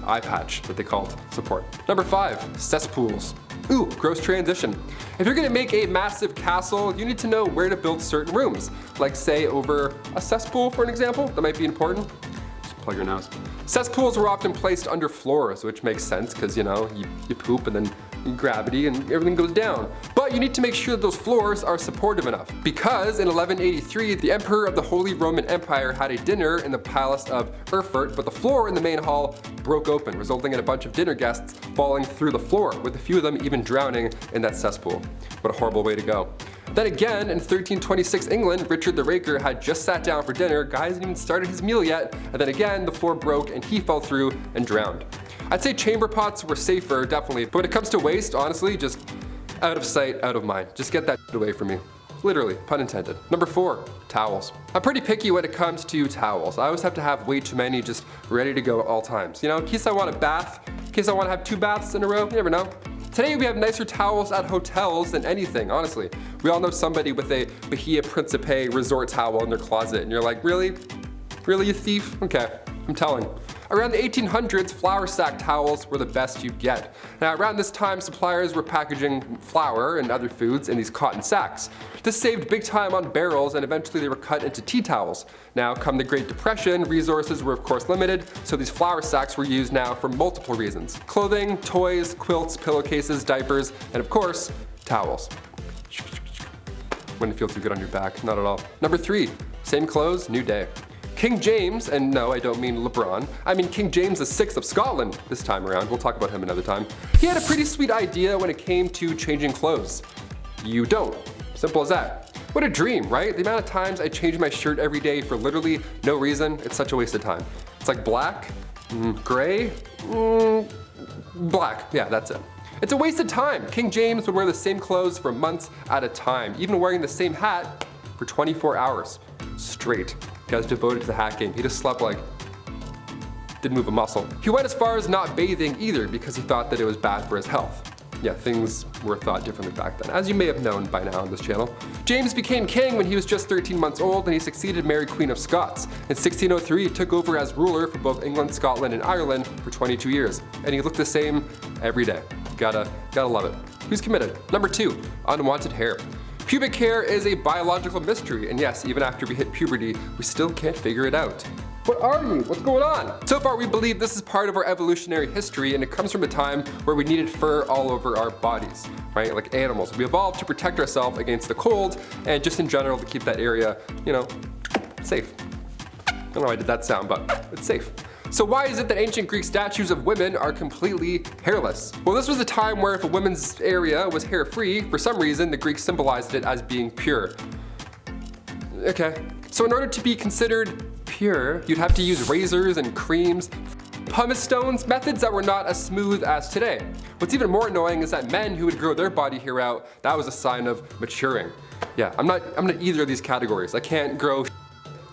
eye patch that they called support. Number 5, cesspools. Ooh, gross transition. If you're gonna make a massive castle, you need to know where to build certain rooms. Like say over a cesspool, for an example, that might be important. Just plug your nose. Cesspools were often placed under floors, which makes sense because, you know, you poop and then gravity and everything goes down. But you need to make sure that those floors are supportive enough. Because in 1183, the Emperor of the Holy Roman Empire had a dinner in the Palace of Erfurt, but the floor in the main hall broke open, resulting in a bunch of dinner guests falling through the floor, with a few of them even drowning in that cesspool. What a horrible way to go. Then again, in 1326 England, Richard the Raker had just sat down for dinner, guy hasn't even started his meal yet, and then again, the floor broke and he fell through and drowned. I'd say chamber pots were safer, definitely, but when it comes to waste, honestly, just out of sight, out of mind. Just get that away from me. Literally, pun intended. Number 4, towels. I'm pretty picky when it comes to towels. I always have to have way too many just ready to go at all times. You know, in case I want a bath, in case I want to have 2 baths in a row, you never know. Today we have nicer towels at hotels than anything, honestly. We all know somebody with a Bahia Principe resort towel in their closet, and you're like, really? Really, you thief? Okay, I'm telling. Around the 1800s, flour sack towels were the best you'd get. Now around this time, suppliers were packaging flour and other foods in these cotton sacks. This saved big time on barrels, and eventually they were cut into tea towels. Now come the Great Depression, resources were of course limited, so these flour sacks were used now for multiple reasons. Clothing, toys, quilts, pillowcases, diapers, and of course, towels. Wouldn't feel too good on your back, not at all. Number 3, same clothes, new day. King James, and no, I don't mean LeBron, I mean King James VI of Scotland this time around. We'll talk about him another time. He had a pretty sweet idea when it came to changing clothes. You don't. Simple as that. What a dream, right? The amount of times I change my shirt every day for literally no reason, it's such a waste of time. It's like black, gray, black, yeah, that's it. It's a waste of time. King James would wear the same clothes for months at a time, even wearing the same hat for 24 hours straight. The guy's devoted to the hat game. He just slept like, didn't move a muscle. He went as far as not bathing either because he thought that it was bad for his health. Yeah, things were thought differently back then, as you may have known by now on this channel. James became king when he was just 13 months old, and he succeeded Mary Queen of Scots. In 1603, he took over as ruler for both England, Scotland, and Ireland for 22 years. And he looked the same every day. Gotta love it. Who's committed? Number 2, unwanted hair. Pubic hair is a biological mystery, and yes, even after we hit puberty, we still can't figure it out. What are you? What's going on? So far, we believe this is part of our evolutionary history, and it comes from a time where we needed fur all over our bodies, right? Like animals. We evolved to protect ourselves against the cold, and just in general to keep that area, you know, safe. I don't know why I did that sound, but it's safe. So why is it that ancient Greek statues of women are completely hairless? Well, this was a time where if a woman's area was hair-free, for some reason, the Greeks symbolized it as being pure. Okay. So in order to be considered pure, you'd have to use razors and creams, pumice stones, methods that were not as smooth as today. What's even more annoying is that men who would grow their body hair out, that was a sign of maturing. Yeah, I'm not either of these categories. I can't grow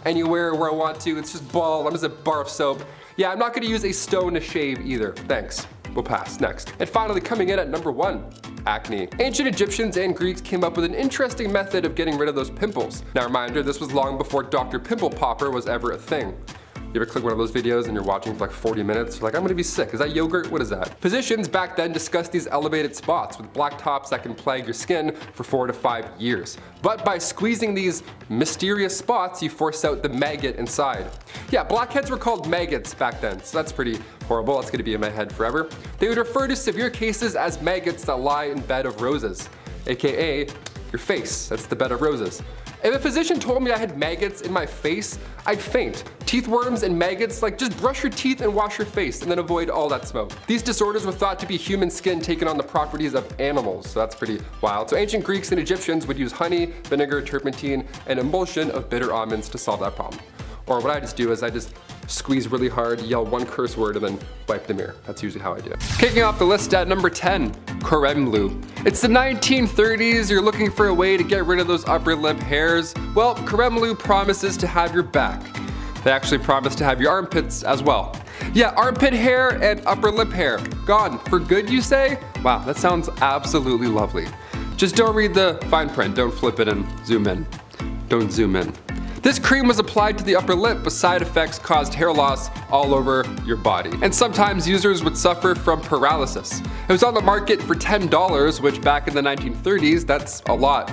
anywhere where I want to. It's just bald. I'm just a bar of soap. Yeah, I'm not gonna use a stone to shave either. Thanks. We'll pass. Next. And finally, coming in at number 1. Acne. Ancient Egyptians and Greeks came up with an interesting method of getting rid of those pimples. Now reminder, this was long before Dr. Pimple Popper was ever a thing. You ever click one of those videos and you're watching for like 40 minutes? You're like, I'm gonna be sick. Is that yogurt? What is that? Physicians back then discussed these elevated spots with black tops that can plague your skin for 4 to 5 years. But by squeezing these mysterious spots, you force out the maggot inside. Yeah, blackheads were called maggots back then, so that's pretty horrible. That's gonna be in my head forever. They would refer to severe cases as maggots that lie in bed of roses, AKA your face. That's the bed of roses. If a physician told me I had maggots in my face, I'd faint. Teeth worms and maggots, like just brush your teeth and wash your face and then avoid all that smoke. These disorders were thought to be human skin taking on the properties of animals, so that's pretty wild. So ancient Greeks and Egyptians would use honey, vinegar, turpentine, and emulsion of bitter almonds to solve that problem. Or what I just do is I just squeeze really hard, yell one curse word, and then wipe the mirror. That's usually how I do it. Kicking off the list at number 10, Creme-Lou. It's the 1930s, you're looking for a way to get rid of those upper lip hairs. Well, Creme-Lou promises to have your back. They actually promise to have your armpits as well. Yeah, armpit hair and upper lip hair. Gone. For good, you say? Wow, that sounds absolutely lovely. Just don't read the fine print, don't flip it and zoom in. Don't zoom in. This cream was applied to the upper lip, but side effects caused hair loss all over your body. And sometimes users would suffer from paralysis. It was on the market for $10, which back in the 1930s, that's a lot.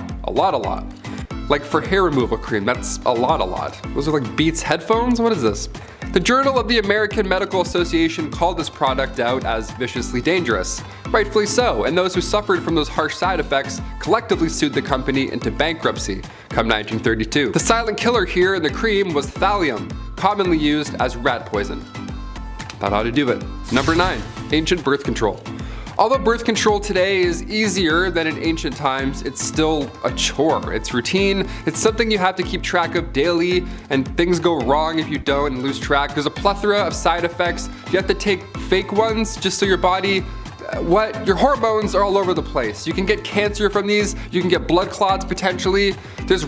Like for hair removal cream, that's a lot. Those are like Beats headphones? What is this? The Journal of the American Medical Association called this product out as viciously dangerous. Rightfully so, and those who suffered from those harsh side effects collectively sued the company into bankruptcy come 1932. The silent killer here in the cream was thallium, commonly used as rat poison. That ought to do it. Number 9, ancient birth control. Although birth control today is easier than in ancient times, it's still a chore. It's routine, it's something you have to keep track of daily, and things go wrong if you don't and lose track. There's a plethora of side effects. You have to take fake ones just so your body, your hormones are all over the place. You can get cancer from these, you can get blood clots potentially. There's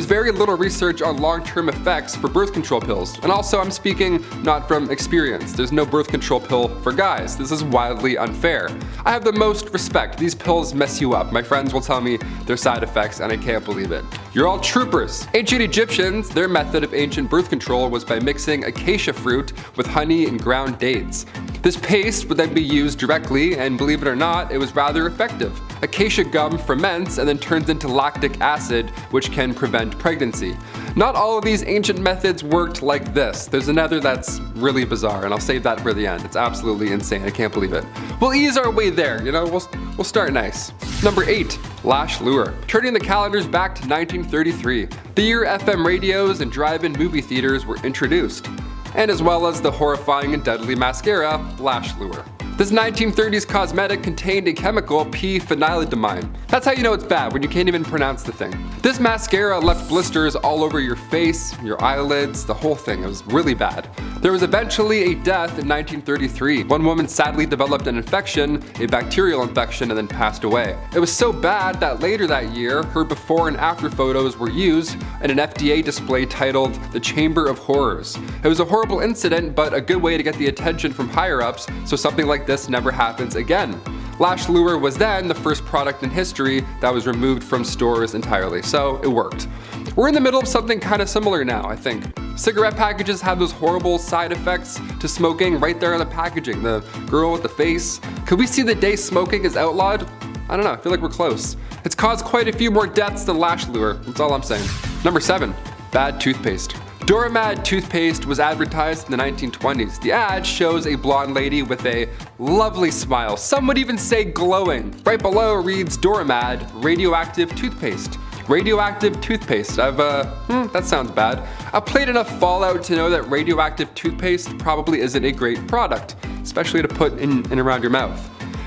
very little research on long-term effects for birth control pills. And also I'm speaking not from experience. There's no birth control pill for guys. This is wildly unfair. I have the most respect. These pills mess you up. My friends will tell me their side effects and I can't believe it. You're all troopers. Ancient Egyptians, their method of ancient birth control was by mixing acacia fruit with honey and ground dates. This paste would then be used directly, and believe it or not, it was rather effective. Acacia gum ferments and then turns into lactic acid, which can prevent pregnancy. Not all of these ancient methods worked like this. There's another that's really bizarre, and I'll save that for the end. It's absolutely insane. I can't believe it. We'll ease our way there, you know, we'll start nice. Number 8, Lash Lure. Turning the calendars back to 1933, the year FM radios and drive-in movie theaters were introduced, and as well as the horrifying and deadly mascara, Lash Lure. This 1930s cosmetic contained a chemical, p-phenylenediamine. That's how you know it's bad, when you can't even pronounce the thing. This mascara left blisters all over your face, your eyelids, the whole thing. It was really bad. There was eventually a death in 1933. One woman sadly developed an infection, a bacterial infection, and then passed away. It was so bad that later that year, her before and after photos were used in an FDA display titled The Chamber of Horrors. It was a horrible incident, but a good way to get the attention from higher-ups so something like this never happens again. Lash Lure was then the first product in history that was removed from stores entirely, so it worked. We're in the middle of something kind of similar now, I think. Cigarette packages have those horrible side effects to smoking right there on the packaging. The girl with the face. Could we see the day smoking is outlawed? I don't know, I feel like we're close. It's caused quite a few more deaths than Lash Lure, that's all I'm saying. Number 7, bad toothpaste. Doramad toothpaste was advertised in the 1920s. The ad shows a blonde lady with a lovely smile, some would even say glowing. Right below reads Doramad Radioactive toothpaste. Radioactive toothpaste. That sounds bad. I've played enough Fallout to know that radioactive toothpaste probably isn't a great product, especially to put in and around your mouth.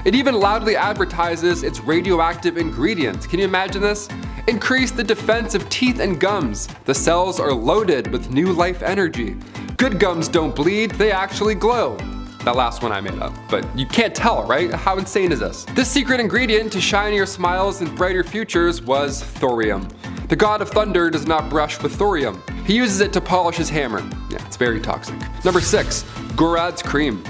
It even loudly advertises its radioactive ingredients. Can you imagine this? Increase the defense of teeth and gums. The cells are loaded with new life energy. Good gums don't bleed, they actually glow. That last one I made up, but you can't tell, right? How insane is this? This secret ingredient to shinier smiles and brighter futures was thorium. The god of thunder does not brush with thorium. He uses it to polish his hammer. Yeah, it's very toxic. Number 6, Gorad's cream.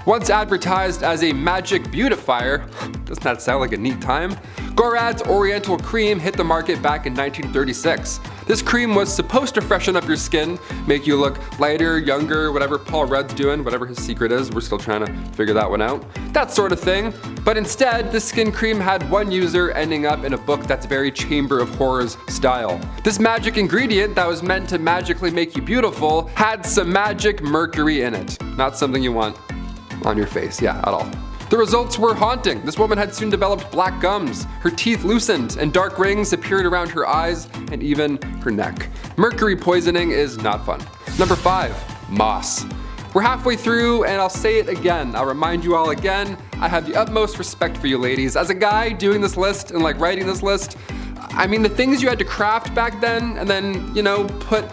Once advertised as a magic beautifier, doesn't that sound like a neat time? Gorad's Oriental Cream hit the market back in 1936. This cream was supposed to freshen up your skin, make you look lighter, younger, whatever Paul Rudd's doing, whatever his secret is, we're still trying to figure that one out. That sort of thing. But instead, this skin cream had one user ending up in a book that's very Chamber of Horrors style. This magic ingredient that was meant to magically make you beautiful had some magic mercury in it. Not something you want on your face, yeah, at all. The results were haunting. This woman had soon developed black gums, her teeth loosened, and dark rings appeared around her eyes and even her neck. Mercury poisoning is not fun. Number 5, moss. We're halfway through and I'll say it again. I'll remind you all again, I have the utmost respect for you ladies. As a guy doing this list and like writing this list, I mean the things you had to craft back then and then, put,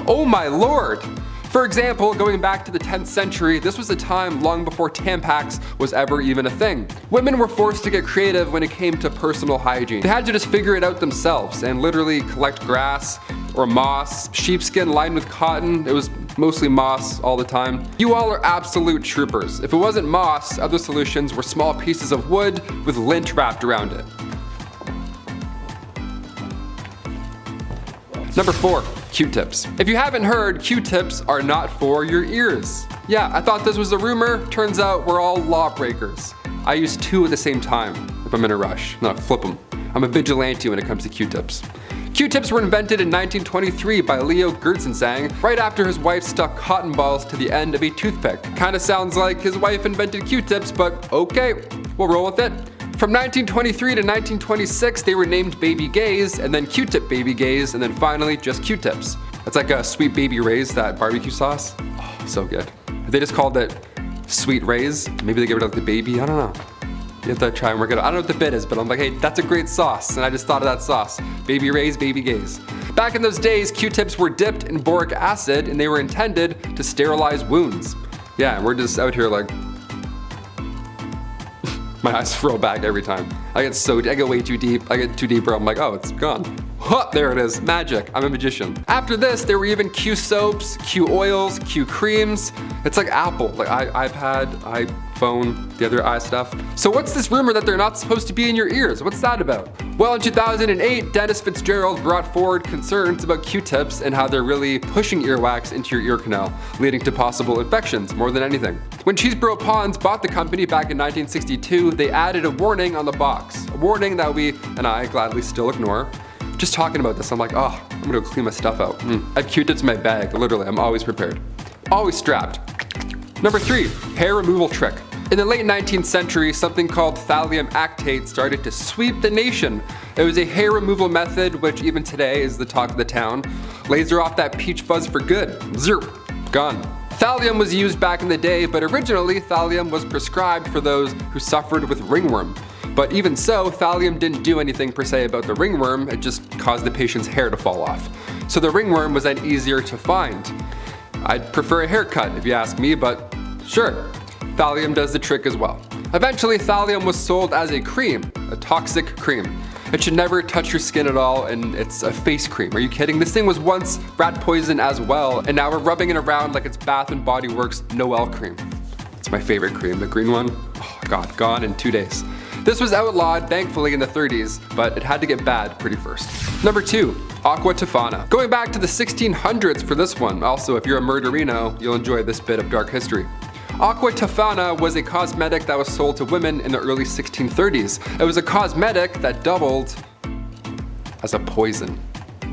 oh my lord. For example, going back to the 10th century, this was a time long before Tampax was ever even a thing. Women were forced to get creative when it came to personal hygiene. They had to just figure it out themselves and literally collect grass or moss, sheepskin lined with cotton. It was mostly moss all the time. You all are absolute troopers. If it wasn't moss, other solutions were small pieces of wood with lint wrapped around it. Number 4, Q-tips. If you haven't heard, Q-tips are not for your ears. Yeah, I thought this was a rumor. Turns out we're all lawbreakers. I use 2 at the same time if I'm in a rush. No, flip them. I'm a vigilante when it comes to Q-tips. Q-tips were invented in 1923 by Leo Gertzensang, right after his wife stuck cotton balls to the end of a toothpick. Kinda sounds like his wife invented Q-tips, but okay, we'll roll with it. From 1923 to 1926, they were named Baby Gays, and then Q-tip Baby Gays, and then finally just Q-tips. It's like a Sweet Baby Ray's, that barbecue sauce. Oh, so good. If they just called it Sweet Ray's, maybe they give it like the baby, I don't know. You have to try and work it out. I don't know what the bit is, but I'm like, hey, that's a great sauce, and I just thought of that sauce. Baby Ray's, Baby Gays. Back in those days, Q-tips were dipped in boric acid, and they were intended to sterilize wounds. Yeah, and we're just out here like, my eyes roll back every time. I get way too deep. I get too deep where I'm like, oh, it's gone. Huh, there it is, magic, I'm a magician. After this, there were even Q soaps, Q oils, Q creams. It's like Apple, like iPad, iPhone, the other i stuff. So what's this rumor that they're not supposed to be in your ears? What's that about? Well, in 2008, Dennis Fitzgerald brought forward concerns about Q-tips and how they're really pushing earwax into your ear canal, leading to possible infections more than anything. When Cheeseboro Ponds bought the company back in 1962, they added a warning on the box. A warning that we and I gladly still ignore. Just talking about this, I'm like, oh, I'm gonna go clean my stuff out. I have Q-tips in my bag, literally, I'm always prepared. Always strapped. Number 3, hair removal trick. In the late 19th century, something called thallium actate started to sweep the nation. It was a hair removal method which even today is the talk of the town. Laser off that peach fuzz for good. Zerp, gone. Thallium was used back in the day, but originally thallium was prescribed for those who suffered with ringworm. But even so, thallium didn't do anything per se about the ringworm, it just caused the patient's hair to fall off. So the ringworm was then easier to find. I'd prefer a haircut if you ask me, but sure, thallium does the trick as well. Eventually, thallium was sold as a cream, a toxic cream. It should never touch your skin at all, and it's a face cream. Are you kidding? This thing was once rat poison as well, and now we're rubbing it around like it's Bath & Body Works Noel cream. It's my favorite cream, the green one. Oh God, gone in 2 days. This was outlawed, thankfully, in the 30s, but it had to get bad pretty first. Number 2, Aqua Tofana. Going back to the 1600s for this one. Also, if you're a murderino, you'll enjoy this bit of dark history. Aqua Tofana was a cosmetic that was sold to women in the early 1630s. It was a cosmetic that doubled as a poison.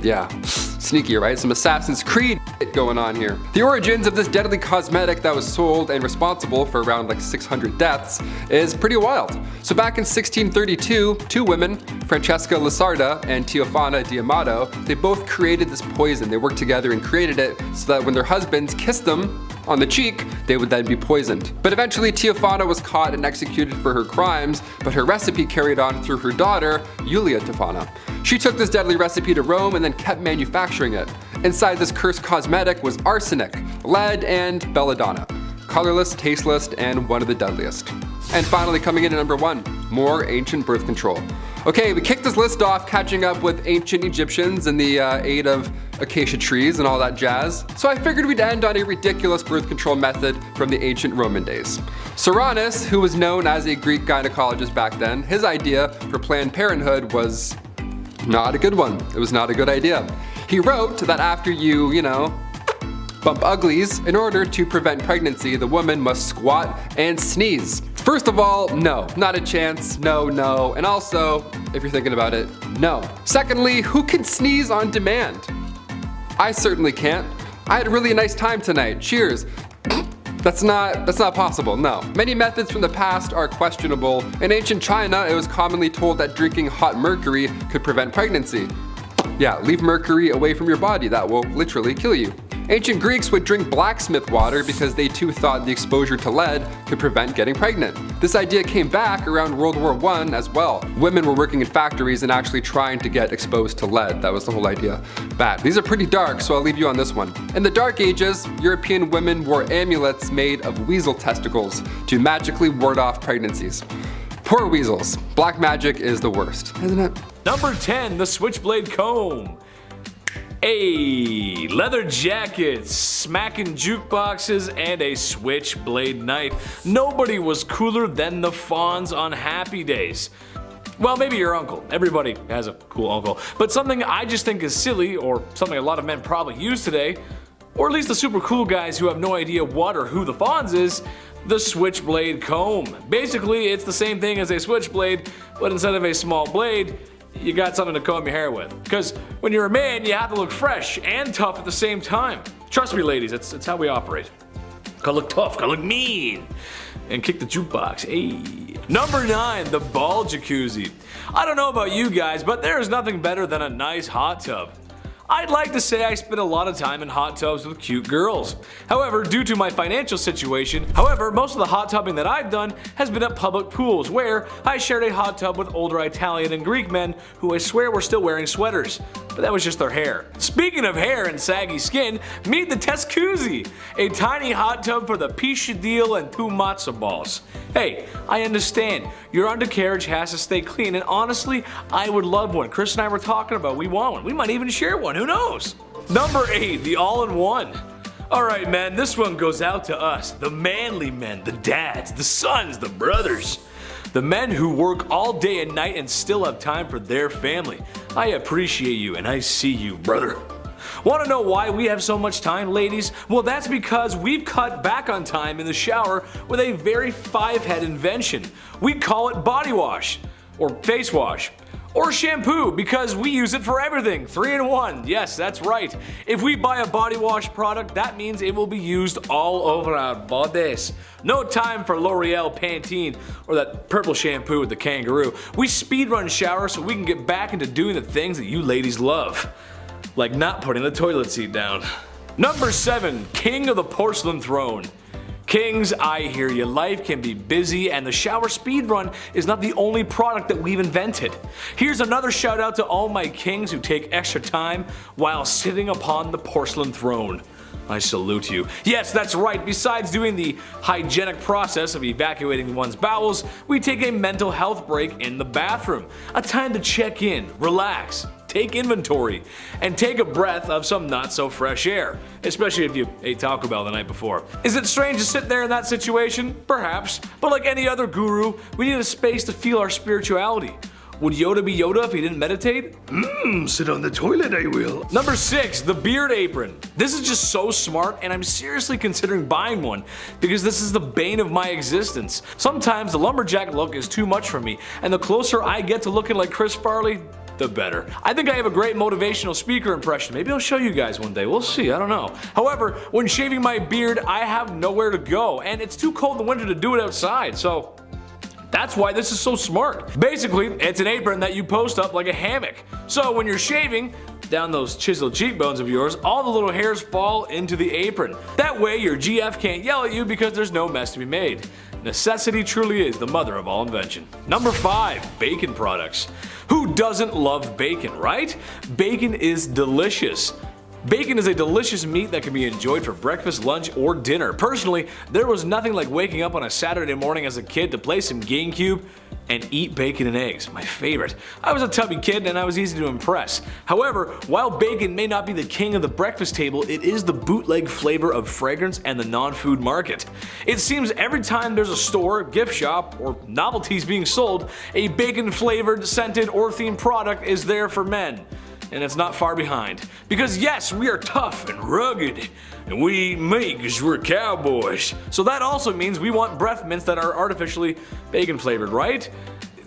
Yeah, sneaky, right? Some Assassin's Creed going on here. The origins of this deadly cosmetic that was sold and responsible for around like 600 deaths is pretty wild. So back in 1632, two women, Francesca Lasarda and Teofana D'Amato, they both created this poison. They worked together and created it so that when their husbands kissed them on the cheek, they would then be poisoned. But eventually Teofana was caught and executed for her crimes, but her recipe carried on through her daughter, Julia Tofana. She took this deadly recipe to Rome and then kept manufacturing it. Inside this cursed cosmetic was arsenic, lead, and belladonna. Colorless, tasteless, and one of the deadliest. And finally coming in at number 1, more ancient birth control. Okay, we kicked this list off catching up with ancient Egyptians and the aid of acacia trees and all that jazz. So I figured we'd end on a ridiculous birth control method from the ancient Roman days. Cyrannus, who was known as a Greek gynecologist back then, his idea for Planned Parenthood was not a good one. It was not a good idea. He wrote that after you bump uglies, in order to prevent pregnancy, the woman must squat and sneeze. First of all, no, not a chance, no, and also, if you're thinking about it, no. Secondly, who can sneeze on demand? I certainly can't. I had a really nice time tonight, cheers. That's not possible, no. Many methods from the past are questionable. In ancient China, it was commonly told that drinking hot mercury could prevent pregnancy. Yeah, leave mercury away from your body, that will literally kill you. Ancient Greeks would drink blacksmith water because they too thought the exposure to lead could prevent getting pregnant. This idea came back around World War I as well. Women were working in factories and actually trying to get exposed to lead. That was the whole idea. Bad. These are pretty dark, so I'll leave you on this one. In the Dark Ages, European women wore amulets made of weasel testicles to magically ward off pregnancies. Poor weasels. Black magic is the worst, isn't it? Number 10, the switchblade comb. Leather jackets, smacking jukeboxes, and a switchblade knife. Nobody was cooler than the Fonz on Happy Days. Well, maybe your uncle. Everybody has a cool uncle. But something I just think is silly, or something a lot of men probably use today, or at least the super cool guys who have no idea what or who the Fonz is, the switchblade comb. Basically, it's the same thing as a switchblade, but instead of a small blade, you got something to comb your hair with. Because when you're a man, you have to look fresh and tough at the same time. Trust me, ladies, it's how we operate. Gotta look tough, gotta look mean. And kick the jukebox, Number 9, the ball jacuzzi. I don't know about you guys, but there is nothing better than a nice hot tub. I'd like to say I spend a lot of time in hot tubs with cute girls. However, due to my financial situation, most of the hot tubbing that I've done has been at public pools where I shared a hot tub with older Italian and Greek men who I swear were still wearing sweaters. But that was just their hair. Speaking of hair and saggy skin, meet the Teskuzzi, a tiny hot tub for the piscadille and 2 matzo balls. Hey, I understand, your undercarriage has to stay clean, and honestly, I would love one. Chris and I were talking about we want one. We might even share one, who knows? Number 8, the all-in-one. Alright men, this one goes out to us, the manly men, the dads, the sons, the brothers. The men who work all day and night and still have time for their family. I appreciate you and I see you, brother. Want to know why we have so much time, ladies? Well, that's because we've cut back on time in the shower with a very 5-head invention. We call it body wash, or face wash, or shampoo, because we use it for everything. 3-in-1, yes, that's right. If we buy a body wash product, that means it will be used all over our bodies. No time for L'Oreal Pantene or that purple shampoo with the kangaroo. We speedrun shower so we can get back into doing the things that you ladies love. Like not putting the toilet seat down. Number 7, king of the porcelain throne. Kings, I hear you. Life can be busy and the shower speedrun is not the only product that we've invented. Here's another shout out to all my kings who take extra time while sitting upon the porcelain throne. I salute you. Yes, that's right. Besides doing the hygienic process of evacuating one's bowels, we take a mental health break in the bathroom. A time to check in, relax, take inventory, and take a breath of some not so fresh air, especially if you ate Taco Bell the night before. Is it strange to sit there in that situation? Perhaps, but like any other guru, we need a space to feel our spirituality. Would Yoda be Yoda if he didn't meditate? Sit on the toilet, I will. Number 6, the beard apron. This is just so smart, and I'm seriously considering buying one because this is the bane of my existence. Sometimes the lumberjack look is too much for me, and the closer I get to looking like Chris Farley, the better. I think I have a great motivational speaker impression. Maybe I'll show you guys one day. We'll see. I don't know. However, when shaving my beard, I have nowhere to go, and it's too cold in the winter to do it outside, so that's why this is so smart. Basically, it's an apron that you post up like a hammock. So when you're shaving down those chiseled cheekbones of yours, all the little hairs fall into the apron. That way your GF can't yell at you because there's no mess to be made. Necessity truly is the mother of all invention. Number 5, bacon products. Who doesn't love bacon, right? Bacon is delicious. Bacon is a delicious meat that can be enjoyed for breakfast, lunch, or dinner. Personally, there was nothing like waking up on a Saturday morning as a kid to play some GameCube and eat bacon and eggs, my favorite. I was a tubby kid and I was easy to impress. However, while bacon may not be the king of the breakfast table, it is the bootleg flavor of fragrance and the non-food market. It seems every time there's a store, gift shop, or novelties being sold, a bacon flavored, scented, or themed product is there for men. And it's not far behind. Because yes, we are tough and rugged, and we eat meat because we're cowboys. So that also means we want breath mints that are artificially bacon flavored, right?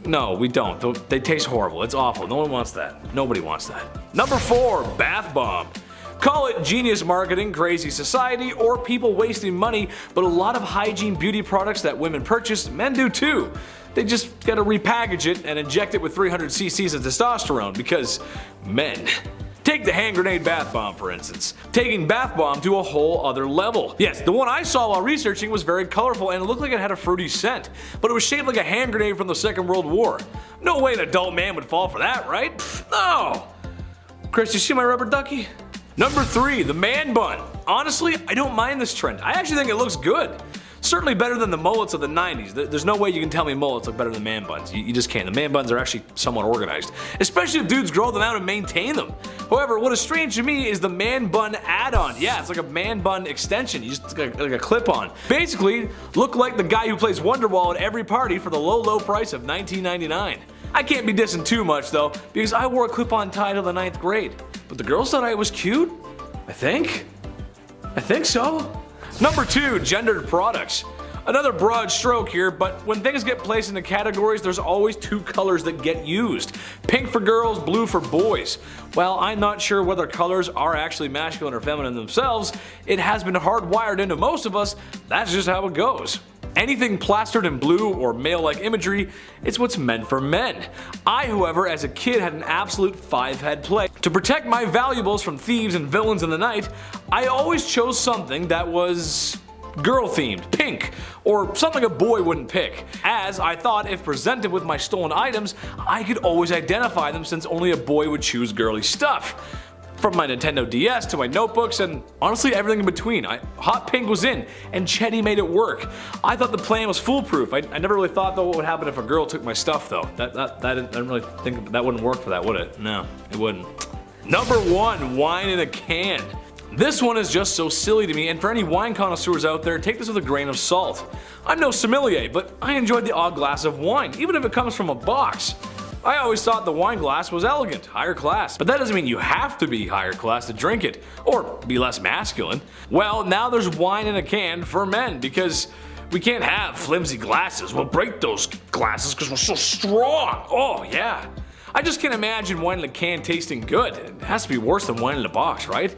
No, we don't. They taste horrible. It's awful. No one wants that. Nobody wants that. Number 4, bath bomb. Call it genius marketing, crazy society, or people wasting money, but a lot of hygiene beauty products that women purchase, men do too. They just gotta repackage it and inject it with 300 cc's of testosterone because men. Take the hand grenade bath bomb for instance. Taking bath bomb to a whole other level. Yes, the one I saw while researching was very colorful and it looked like it had a fruity scent, but it was shaped like a hand grenade from the Second World War. No way an adult man would fall for that, right? Pfft, no! Chris, you see my rubber ducky? Number 3, the man bun. Honestly, I don't mind this trend. I actually think it looks good. Certainly better than the mullets of the 90s. There's no way you can tell me mullets look better than man buns. You just can't. The man buns are actually somewhat organized, especially if dudes grow them out and maintain them. However, what is strange to me is the man bun add-on. Yeah, it's like a man bun extension. You just like a clip-on. Basically, look like the guy who plays Wonderwall at every party for the low price of $19.99. I can't be dissing too much though, because I wore a clip-on tie till the 9th grade. But the girls thought I was cute? I think so. Number 2, gendered products. Another broad stroke here, but when things get placed into categories, there's always 2 colors that get used. Pink for girls, blue for boys. While I'm not sure whether colors are actually masculine or feminine themselves, it has been hardwired into most of us, that's just how it goes. Anything plastered in blue or male-like imagery, it's what's meant for men. I, however, as a kid had an absolute 5-head play. To protect my valuables from thieves and villains in the night, I always chose something that was girl-themed, pink, or something a boy wouldn't pick, as I thought if presented with my stolen items, I could always identify them since only a boy would choose girly stuff. From my Nintendo DS to my notebooks and honestly everything in between. Hot pink was in, and Chetty made it work. I thought the plan was foolproof. I never really thought though what would happen if a girl took my stuff though. I didn't really think that wouldn't work for that, would it? No, it wouldn't. Number 1, wine in a can. This one is just so silly to me, and for any wine connoisseurs out there, take this with a grain of salt. I'm no sommelier, but I enjoyed the odd glass of wine, even if it comes from a box. I always thought the wine glass was elegant, higher class, but that doesn't mean you have to be higher class to drink it, or be less masculine. Well, now there's wine in a can for men, because we can't have flimsy glasses. We'll break those glasses because we're so strong. Oh yeah. I just can't imagine wine in a can tasting good. It has to be worse than wine in a box, right?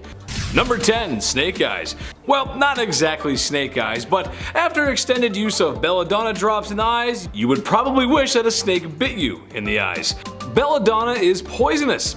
Number 10, snake eyes. Well, not exactly snake eyes, but after extended use of belladonna drops in the eyes, you would probably wish that a snake bit you in the eyes. Belladonna is poisonous.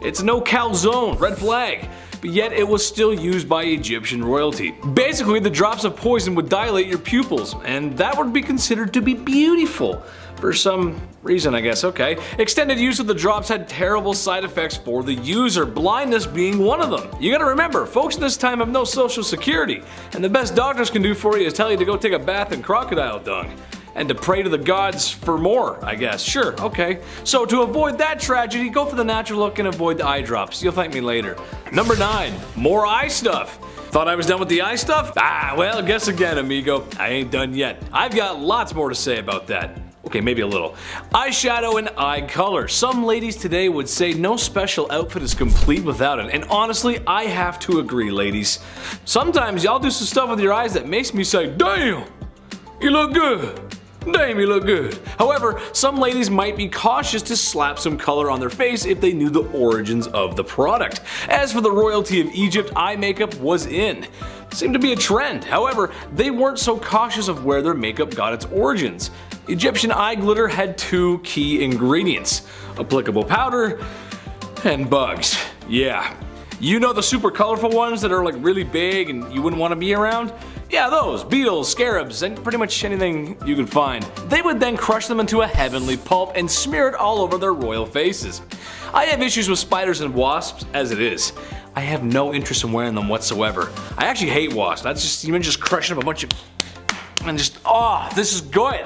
It's no calzone, red flag. But yet it was still used by Egyptian royalty. Basically, the drops of poison would dilate your pupils, and that would be considered to be beautiful. For some reason, I guess, okay. Extended use of the drops had terrible side effects for the user, blindness being one of them. You gotta remember, folks in this time have no social security, and the best doctors can do for you is tell you to go take a bath in crocodile dung. And to pray to the gods for more, I guess. Sure, okay. So to avoid that tragedy, go for the natural look and avoid the eye drops. You'll thank me later. Number 9, more eye stuff. Thought I was done with the eye stuff? Well, guess again, amigo. I ain't done yet. I've got lots more to say about that. Okay, maybe a little. Eyeshadow and eye color. Some ladies today would say no special outfit is complete without it, and honestly, I have to agree, ladies. Sometimes y'all do some stuff with your eyes that makes me say, damn, you look good. Damn, you look good. However, some ladies might be cautious to slap some color on their face if they knew the origins of the product. As for the royalty of Egypt, eye makeup was in. Seemed to be a trend. However, they weren't so cautious of where their makeup got its origins. Egyptian eye glitter had two key ingredients: applicable powder and bugs. Yeah. You know the super colorful ones that are like really big and you wouldn't want to be around? Yeah, those, beetles, scarabs, and pretty much anything you could find. They would then crush them into a heavenly pulp and smear it all over their royal faces. I have issues with spiders and wasps as it is. I have no interest in wearing them whatsoever. I actually hate wasps. That's just, even just crushing up a bunch of, and just, oh, this is good.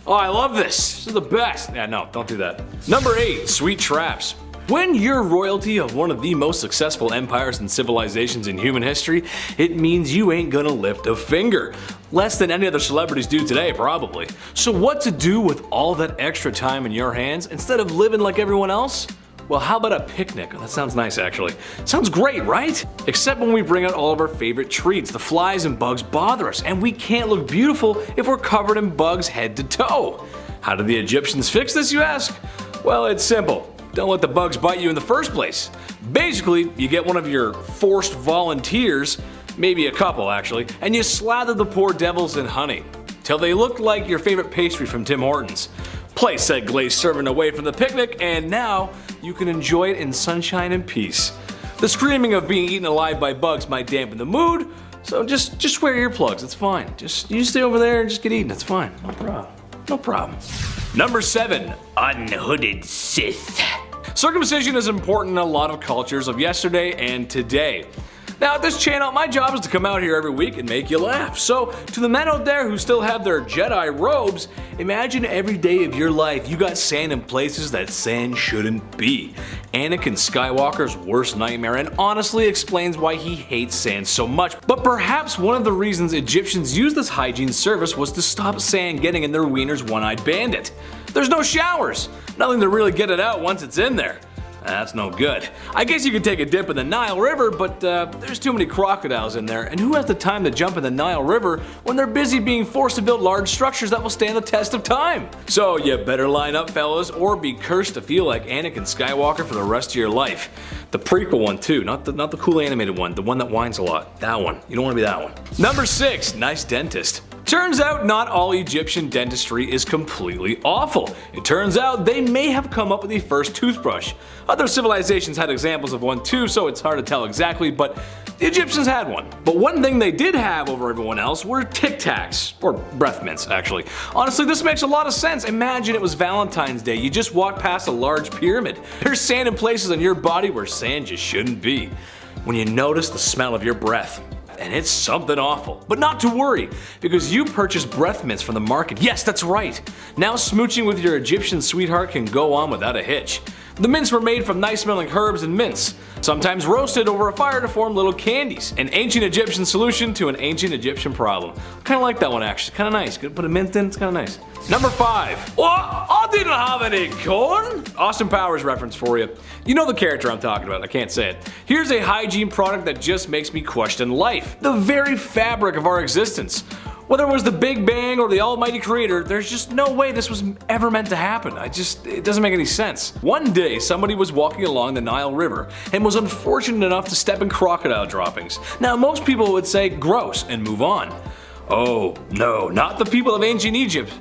Oh, I love this. This is the best. Yeah, no, don't do that. Number 8, sweet traps. When you're royalty of one of the most successful empires and civilizations in human history, it means you ain't gonna lift a finger. Less than any other celebrities do today, probably. So what to do with all that extra time in your hands instead of living like everyone else? Well, how about a picnic? That sounds nice, actually. Sounds great, right? Except when we bring out all of our favorite treats, the flies and bugs bother us, and we can't look beautiful if we're covered in bugs head to toe. How did the Egyptians fix this, you ask? Well, it's simple. Don't let the bugs bite you in the first place. Basically, you get one of your forced volunteers, maybe a couple actually, and you slather the poor devils in honey, till they look like your favorite pastry from Tim Hortons. Place said glazed serving away from the picnic, and now you can enjoy it in sunshine and peace. The screaming of being eaten alive by bugs might dampen the mood, so just wear earplugs, it's fine. You stay over there and just get eaten, it's fine. No problem. No problem. Number 7, unhooded Sith. Circumcision is important in a lot of cultures of yesterday and today. Now at this channel, my job is to come out here every week and make you laugh. So to the men out there who still have their Jedi robes, imagine every day of your life you got sand in places that sand shouldn't be. Anakin Skywalker's worst nightmare, and honestly explains why he hates sand so much. But perhaps one of the reasons Egyptians used this hygiene service was to stop sand getting in their wiener's one-eyed bandit. There's no showers, nothing to really get it out once it's in there. That's no good. I guess you could take a dip in the Nile River, but there's too many crocodiles in there, and who has the time to jump in the Nile River when they're busy being forced to build large structures that will stand the test of time? So you better line up, fellas, or be cursed to feel like Anakin Skywalker for the rest of your life. The prequel one too, not the cool animated one, the one that whines a lot. That one. You don't want to be that one. Number 6, nice dentist. Turns out not all Egyptian dentistry is completely awful. It turns out they may have come up with the first toothbrush. Other civilizations had examples of one too, so it's hard to tell exactly, but the Egyptians had one. But one thing they did have over everyone else were Tic Tacs, or breath mints actually. Honestly, this makes a lot of sense. Imagine it was Valentine's Day, you just walked past a large pyramid. There's sand in places on your body where sand just shouldn't be. When you notice the smell of your breath, and it's something awful. But not to worry, because you purchased breath mints from the market. Yes, that's right. Now smooching with your Egyptian sweetheart can go on without a hitch. The mints were made from nice smelling herbs and mints, sometimes roasted over a fire to form little candies. An ancient Egyptian solution to an ancient Egyptian problem. Kinda like that one actually, kinda nice. Gonna put a mint in, it's kinda nice. Number 5. What? I didn't have any corn! Austin Powers reference for you. You know the character I'm talking about, I can't say it. Here's a hygiene product that just makes me question life. The very fabric of our existence. Whether it was the Big Bang or the Almighty Creator, there's just no way this was ever meant to happen. It doesn't make any sense. One day, somebody was walking along the Nile River and was unfortunate enough to step in crocodile droppings. Now, most people would say gross and move on. Oh, no, not the people of ancient Egypt.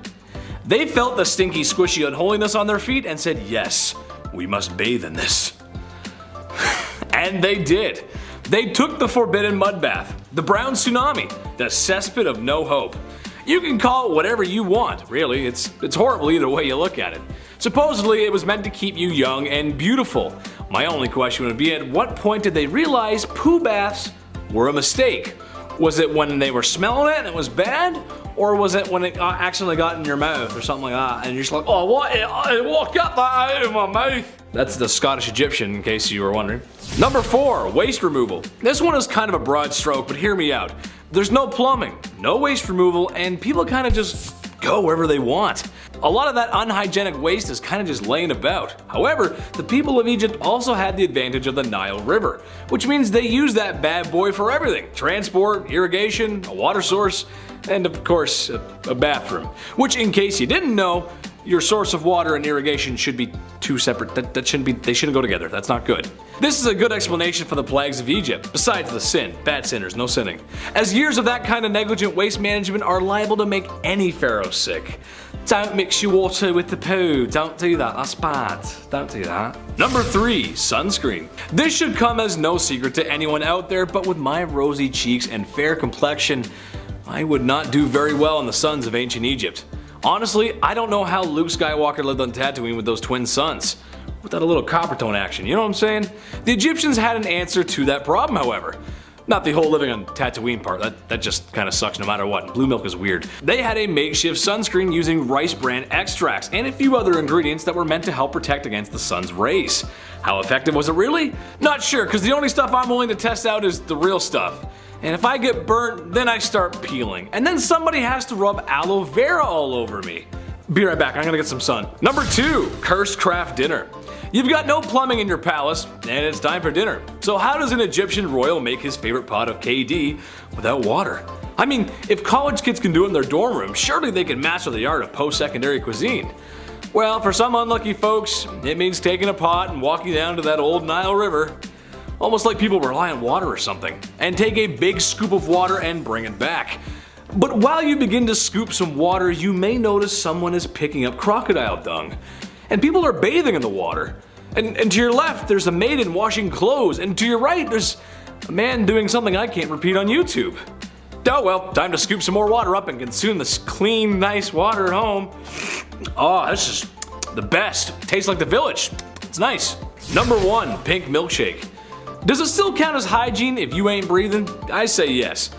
They felt the stinky, squishy unholiness on their feet and said, yes, we must bathe in this. And they did. They took the forbidden mud bath, the brown tsunami, the cesspit of no hope. You can call it whatever you want, really, it's horrible either way you look at it. Supposedly it was meant to keep you young and beautiful. My only question would be, at what point did they realize poo baths were a mistake? Was it when they were smelling it and it was bad? Or was it when it accidentally got in your mouth or something like that and you're just like, oh what got that out of my mouth? That's the Scottish Egyptian, in case you were wondering. Number 4, waste removal. This one is kind of a broad stroke, but hear me out. There's no plumbing, no waste removal, and people kind of just go wherever they want. A lot of that unhygienic waste is kind of just laying about. However, the people of Egypt also had the advantage of the Nile River, which means they used that bad boy for everything: transport, irrigation, a water source, and of course, a bathroom. Which, in case you didn't know, your source of water and irrigation should be two separate. They shouldn't go together. That's not good. This is a good explanation for the plagues of Egypt, besides the sin. Bad sinners, no sinning. As years of that kind of negligent waste management are liable to make any pharaoh sick. Don't mix your water with the poo. Don't do that. That's bad. Don't do that. Number 3. Sunscreen. This should come as no secret to anyone out there, but with my rosy cheeks and fair complexion, I would not do very well in the suns of ancient Egypt. Honestly, I don't know how Luke Skywalker lived on Tatooine with those twin suns. Without a little copper tone action, you know what I'm saying? The Egyptians had an answer to that problem, however. Not the whole living on Tatooine part, that just kinda sucks no matter what. Blue milk is weird. They had a makeshift sunscreen using rice bran extracts and a few other ingredients that were meant to help protect against the sun's rays. How effective was it really? Not sure, cause the only stuff I'm willing to test out is the real stuff. And if I get burnt, then I start peeling. And then somebody has to rub aloe vera all over me. Be right back, I'm gonna get some sun. Number 2, cursed craft dinner. You've got no plumbing in your palace, and it's time for dinner. So how does an Egyptian royal make his favorite pot of KD without water? I mean, if college kids can do it in their dorm room, surely they can master the art of post-secondary cuisine. Well, for some unlucky folks, it means taking a pot and walking down to that old Nile River. Almost like people rely on water or something. And take a big scoop of water and bring it back. But while you begin to scoop some water, you may notice someone is picking up crocodile dung. And people are bathing in the water. And to your left, there's a maiden washing clothes. And to your right, there's a man doing something I can't repeat on YouTube. Oh well, time to scoop some more water up and consume this clean, nice water at home. Oh, this is the best. Tastes like the village. It's nice. Number 1, pink milkshake. Does it still count as hygiene if you ain't breathing? I say yes.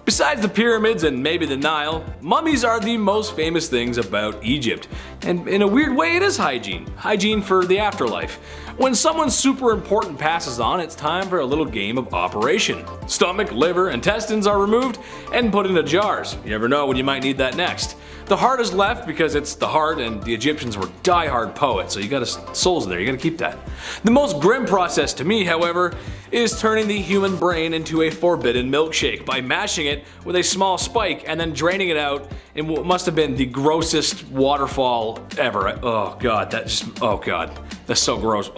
Besides the pyramids and maybe the Nile, mummies are the most famous things about Egypt. And in a weird way, it is hygiene. Hygiene for the afterlife. When someone super important passes on, it's time for a little game of operation. Stomach, liver, intestines are removed and put into jars. You never know when you might need that next. The heart is left because it's the heart, and the Egyptians were die-hard poets, so you got souls in there, you gotta keep that. The most grim process to me, however, is turning the human brain into a forbidden milkshake by mashing it with a small spike and then draining it out in what must have been the grossest waterfall ever. Oh god, that's so gross.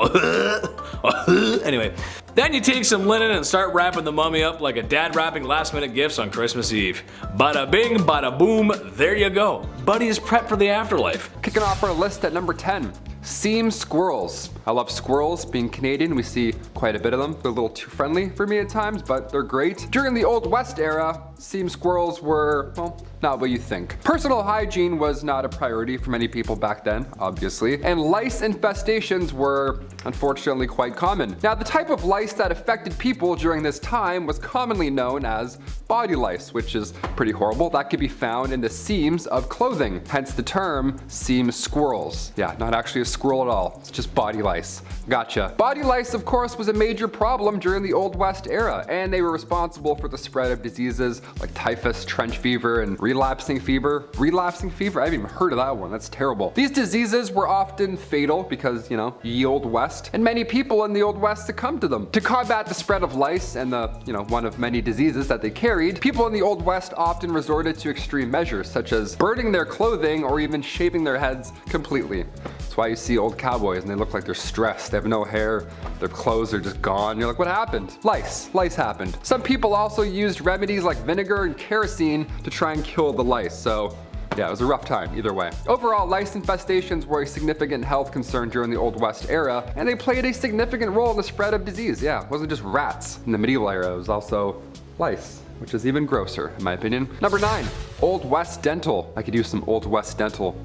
Anyway, then you take some linen and start wrapping the mummy up like a dad wrapping last minute gifts on Christmas Eve. Bada bing, bada boom, there you go. Buddy is prepped for the afterlife. Kicking off our list at number 10. Seam squirrels. I love squirrels. Being Canadian, we see quite a bit of them. They're a little too friendly for me at times, but they're great. During the Old West era, seam squirrels were, well, not what you think. Personal hygiene was not a priority for many people back then, obviously, and lice infestations were unfortunately quite common. Now, the type of lice that affected people during this time was commonly known as body lice, which is pretty horrible. That could be found in the seams of clothing, hence the term seam squirrels. Yeah, not actually a squirrel at all, it's just body lice. Gotcha. Body lice, of course, was a major problem during the Old West era, and they were responsible for the spread of diseases like typhus, trench fever, and relapsing fever. Relapsing fever? I haven't even heard of that one. That's terrible. These diseases were often fatal because, you know, ye Old West, and many people in the Old West succumbed to them. To combat the spread of lice and the, one of many diseases that they carried, people in the Old West often resorted to extreme measures, such as burning their clothing or even shaving their heads completely. That's why you see old cowboys and they look like they're stressed. They have no hair, their clothes are just gone. You're like, what happened? Lice happened. Some people also used remedies like vinegar and kerosene to try and kill the lice. So yeah, it was a rough time either way. Overall, lice infestations were a significant health concern during the Old West era, and they played a significant role in the spread of disease. Yeah, it wasn't just rats in the medieval era, it was also lice, which is even grosser in my opinion. Number 9, Old West dental. I could use some Old West dental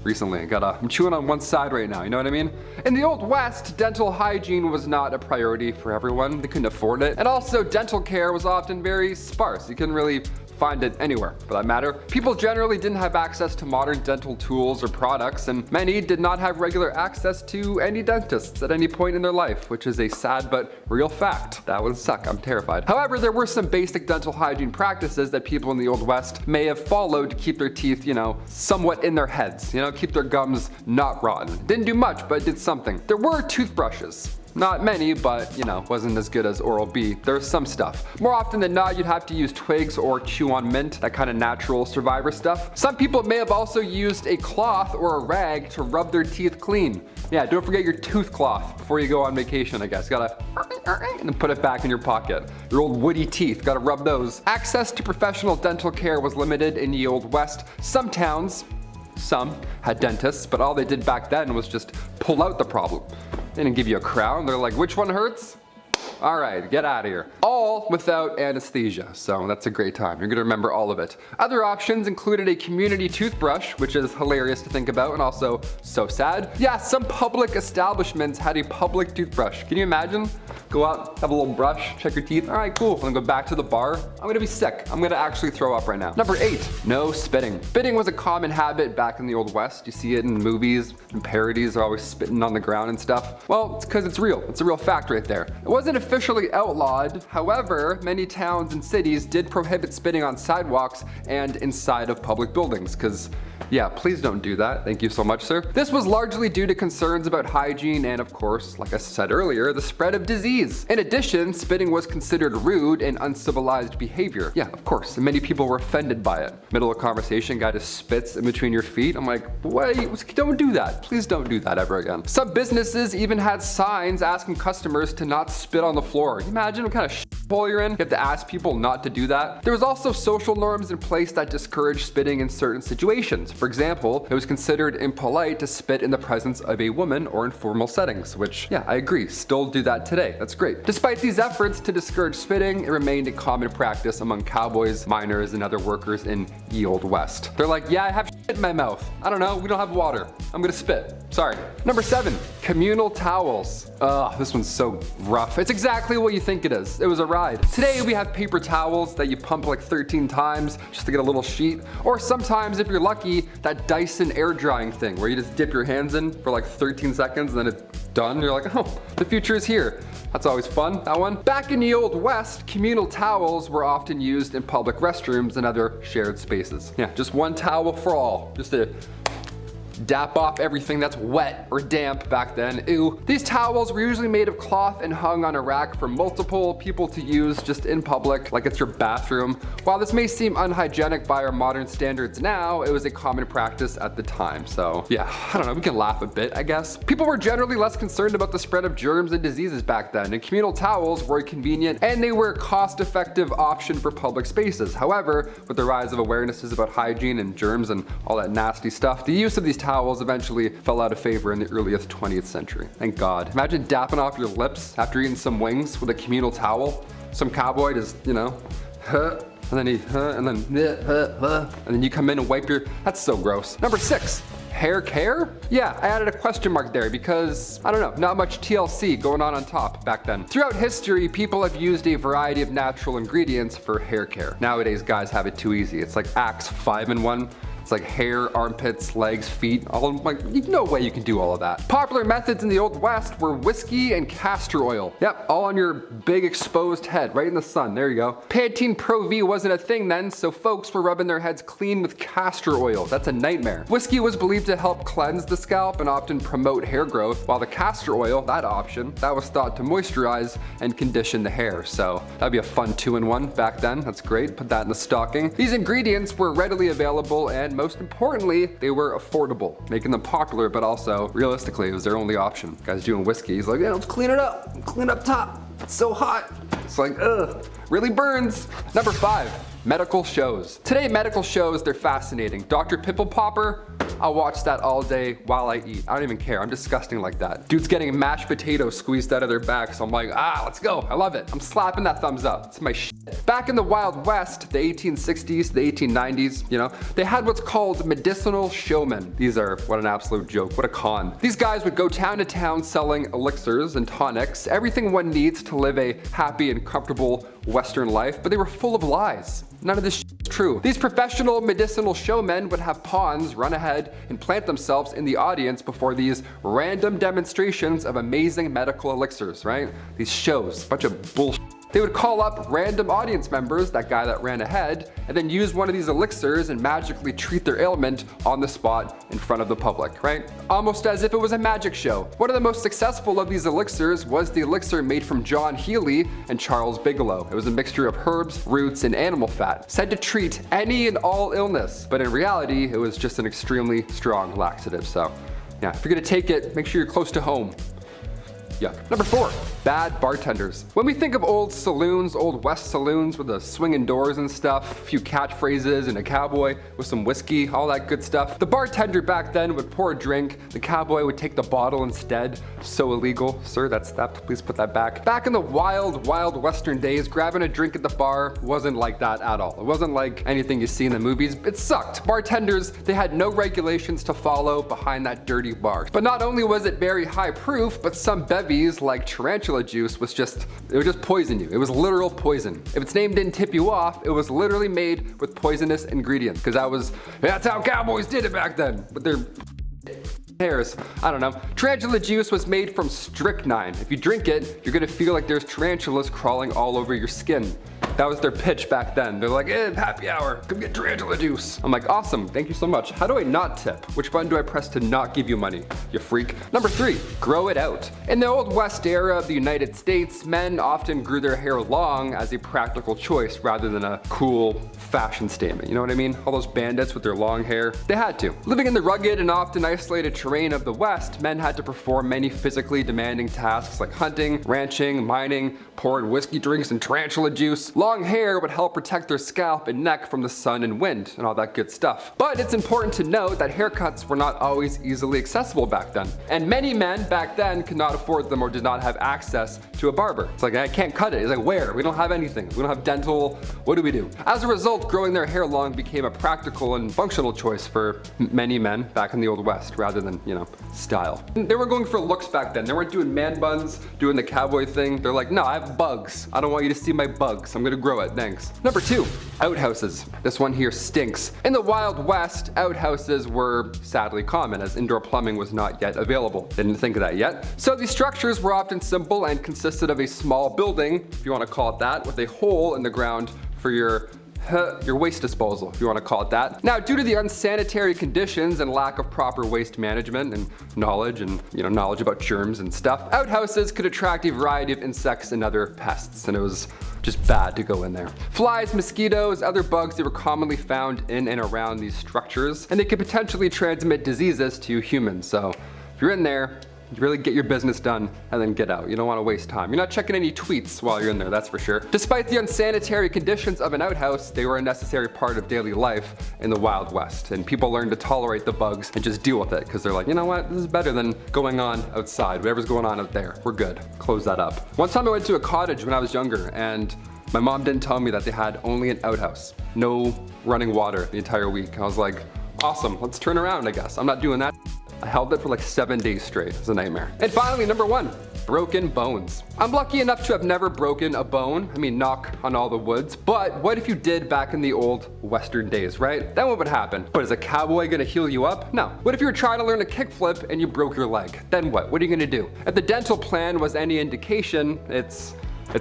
recently. I'm chewing on one side right now, you know what I mean? In the Old West, dental hygiene was not a priority for everyone. They couldn't afford it. And also, dental care was often very sparse. You couldn't really find it anywhere for that matter. People generally didn't have access to modern dental tools or products, and many did not have regular access to any dentists at any point in their life, which is a sad but real fact. That would suck, I'm terrified. However, there were some basic dental hygiene practices that people in the Old West may have followed to keep their teeth, somewhat in their heads, keep their gums not rotten. Didn't do much, but did something. There were toothbrushes. Not many, but wasn't as good as Oral-B. There's some stuff. More often than not, you'd have to use twigs or chew on mint, that kind of natural survivor stuff. Some people may have also used a cloth or a rag to rub their teeth clean. Yeah, don't forget your tooth cloth before you go on vacation, I guess. Gotta and then put it back in your pocket. Your old woody teeth, gotta rub those. Access to professional dental care was limited in the Old West. Some towns, some had dentists, but all they did back then was just pull out the problem. They didn't give you a crown. They're like, which one hurts? All right, get out of here. All without anesthesia, so that's a great time. You're gonna remember all of it. Other options included a community toothbrush, which is hilarious to think about and also so sad. Yeah, some public establishments had a public toothbrush. Can you imagine? Go out, have a little brush, check your teeth. All right, cool. And then go back to the bar. I'm gonna be sick. I'm gonna actually throw up right now. Number 8, no spitting. Spitting was a common habit back in the Old West. You see it in movies and parodies. They're always spitting on the ground and stuff. Well, it's because it's real. It's a real fact right there. It wasn't officially outlawed. However, many towns and cities did prohibit spitting on sidewalks and inside of public buildings because, yeah, please don't do that. Thank you so much, sir. This was largely due to concerns about hygiene and, of course, like I said earlier, the spread of disease. In addition, spitting was considered rude and uncivilized behavior. Yeah, of course, and many people were offended by it. Middle of conversation, guy just spits in between your feet. I'm like, wait, don't do that. Please don't do that ever again. Some businesses even had signs asking customers to not spit on the floor. Can you imagine what kind of shithole you're in? You have to ask people not to do that. There was also social norms in place that discouraged spitting in certain situations. For example, it was considered impolite to spit in the presence of a woman or in formal settings, which, yeah, I agree, still do that today. That's great. Despite these efforts to discourage spitting, it remained a common practice among cowboys, miners, and other workers in the Old West. They're like, yeah, I have shit in my mouth. I don't know, we don't have water. I'm gonna spit. Sorry. Number 7, communal towels. Ugh, this one's so rough. It's exactly what you think it is. It was a ride. Today we have paper towels that you pump like 13 times just to get a little sheet. Or sometimes, if you're lucky, that Dyson air drying thing where you just dip your hands in for like 13 seconds and then it's done. You're like, oh, the future is here. That's always fun, that one. Back in the Old West, communal towels were often used in public restrooms and other shared spaces. Yeah, just one towel for all. Just to dap off everything that's wet or damp back then. Ew. These towels were usually made of cloth and hung on a rack for multiple people to use just in public, like it's your bathroom. While this may seem unhygienic by our modern standards now, it was a common practice at the time. So yeah, I don't know, we can laugh a bit, I guess. People were generally less concerned about the spread of germs and diseases back then, and communal towels were convenient and they were a cost-effective option for public spaces. However, with the rise of awarenesses about hygiene and germs and all that nasty stuff, the use of these towels eventually fell out of favor in the earliest 20th century. Thank God. Imagine dapping off your lips after eating some wings with a communal towel. Some cowboy just, and then he, and then you come in and wipe your, that's so gross. Number 6. Hair care? Yeah, I added a question mark there because, I don't know, not much TLC going on top back then. Throughout history, people have used a variety of natural ingredients for hair care. Nowadays, guys have it too easy. It's like Axe 5-in-1. It's like hair, armpits, legs, feet, all like, no way you can do all of that. Popular methods in the Old West were whiskey and castor oil. Yep, all on your big exposed head, right in the sun, there you go. Pantene Pro V wasn't a thing then, so folks were rubbing their heads clean with castor oil. That's a nightmare. Whiskey was believed to help cleanse the scalp and often promote hair growth, while the castor oil, that option, that was thought to moisturize and condition the hair. So that'd be a fun 2-in-1 back then, that's great, put that in the stocking. These ingredients were readily available and most importantly, they were affordable, making them popular, but also, realistically, it was their only option. Guy's doing whiskey, he's like, yeah, let's clean it up, clean up top. It's so hot. It's like, ugh, really burns. Number 5, medical shows. Today, medical shows, they're fascinating. Dr. Pimple Popper, I'll watch that all day while I eat. I don't even care, I'm disgusting like that. Dude's getting mashed potatoes squeezed out of their back, so I'm like, let's go, I love it. I'm slapping that thumbs up, it's my shit. Back in the Wild West, the 1860s, the 1890s, they had what's called medicinal showmen. These are, what an absolute joke, what a con. These guys would go town to town selling elixirs and tonics, everything one needs to live a happy and comfortable Western life, but they were full of lies. None of this shit true. These professional medicinal showmen would have pawns run ahead and plant themselves in the audience before these random demonstrations of amazing medical elixirs, right? These shows, bunch of bullshit. They would call up random audience members, that guy that ran ahead, and then use one of these elixirs and magically treat their ailment on the spot in front of the public, right? Almost as if it was a magic show. One of the most successful of these elixirs was the elixir made from John Healy and Charles Bigelow. It was a mixture of herbs, roots, and animal fat, said to treat any and all illness, but in reality, it was just an extremely strong laxative. So yeah, if you're gonna take it, make sure you're close to home. Yuck. Number 4, bad bartenders. When we think of old saloons, old West saloons with the swinging doors and stuff, a few catchphrases and a cowboy with some whiskey, all that good stuff, the bartender back then would pour a drink, the cowboy would take the bottle instead. So illegal. Sir, that's theft. Please put that back. Back in the wild, wild Western days, grabbing a drink at the bar wasn't like that at all. It wasn't like anything you see in the movies. It sucked. Bartenders, they had no regulations to follow behind that dirty bar. But not only was it very high proof, but some bevies like tarantula juice would just poison you. It was literal poison. If its name didn't tip you off, it was literally made with poisonous ingredients, because that's how cowboys did it back then with their hairs. I don't know. Tarantula juice was made from strychnine. If you drink it, you're gonna feel like there's tarantulas crawling all over your skin. That was their pitch back then. They're like, happy hour, come get tarantula juice. I'm like, awesome, thank you so much. How do I not tip? Which button do I press to not give you money, you freak? Number 3, grow it out. In the Old West era of the United States, men often grew their hair long as a practical choice rather than a cool fashion statement. You know what I mean? All those bandits with their long hair, they had to. Living in the rugged and often isolated terrain of the West, men had to perform many physically demanding tasks like hunting, ranching, mining, pouring whiskey drinks and tarantula juice. Long hair would help protect their scalp and neck from the sun and wind and all that good stuff. But it's important to note that haircuts were not always easily accessible back then. And many men back then could not afford them or did not have access to a barber. It's like, I can't cut it. It's like, where? We don't have anything. We don't have dental. What do we do? As a result, growing their hair long became a practical and functional choice for many men back in the Old West rather than, style. They were going for looks back then. They weren't doing man buns, doing the cowboy thing. They're like, no, I have bugs. I don't want you to see my bugs. I'm gonna grow it, thanks. Number 2, outhouses. This one here stinks. In the Wild West, outhouses were sadly common as indoor plumbing was not yet available. Didn't think of that yet. So these structures were often simple and consisted of a small building, if you want to call it that, with a hole in the ground for your waste disposal, if you want to call it that. Now, due to the unsanitary conditions and lack of proper waste management and knowledge about germs and stuff, outhouses could attract a variety of insects and other pests, and it was just bad to go in there. Flies, mosquitoes, other bugs, they were commonly found in and around these structures, and they could potentially transmit diseases to humans. So if you're in there, you really get your business done and then get out. You don't want to waste time. You're not checking any tweets while you're in there, that's for sure. Despite the unsanitary conditions of an outhouse, they were a necessary part of daily life in the Wild West. And people learned to tolerate the bugs and just deal with it because they're like, you know what, this is better than going on outside. Whatever's going on out there, we're good. Close that up. One time I went to a cottage when I was younger and my mom didn't tell me that they had only an outhouse. No running water the entire week. I was like, awesome, let's turn around, I guess. I'm not doing that. I held it for like 7 days straight. It's a nightmare. And finally, number 1, broken bones. I'm lucky enough to have never broken a bone. I mean, knock on all the woods. But what if you did back in the old Western days, right? Then what would happen? What, is a cowboy gonna heal you up? No. What if you were trying to learn a kickflip and you broke your leg? Then what? What are you gonna do? If the dental plan was any indication, it's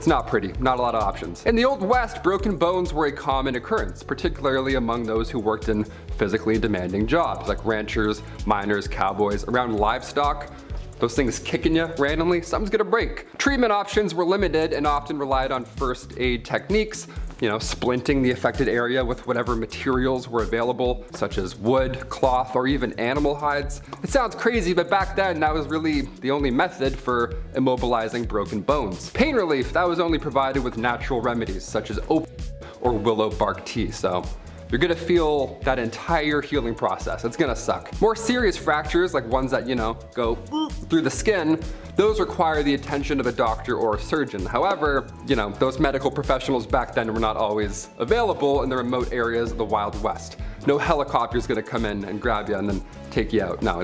not pretty, not a lot of options. In the Old West, broken bones were a common occurrence, particularly among those who worked in physically demanding jobs, like ranchers, miners, cowboys, around livestock. Those things kicking you randomly, something's gonna break. Treatment options were limited and often relied on first aid techniques, splinting the affected area with whatever materials were available, such as wood, cloth, or even animal hides. It sounds crazy, but back then that was really the only method for immobilizing broken bones. Pain relief, that was only provided with natural remedies, such as opium or willow bark tea, so you're gonna feel that entire healing process. It's gonna suck. More serious fractures, like ones that, go through the skin, those require the attention of a doctor or a surgeon. However, those medical professionals back then were not always available in the remote areas of the Wild West. No helicopter's gonna come in and grab you and then take you out. No,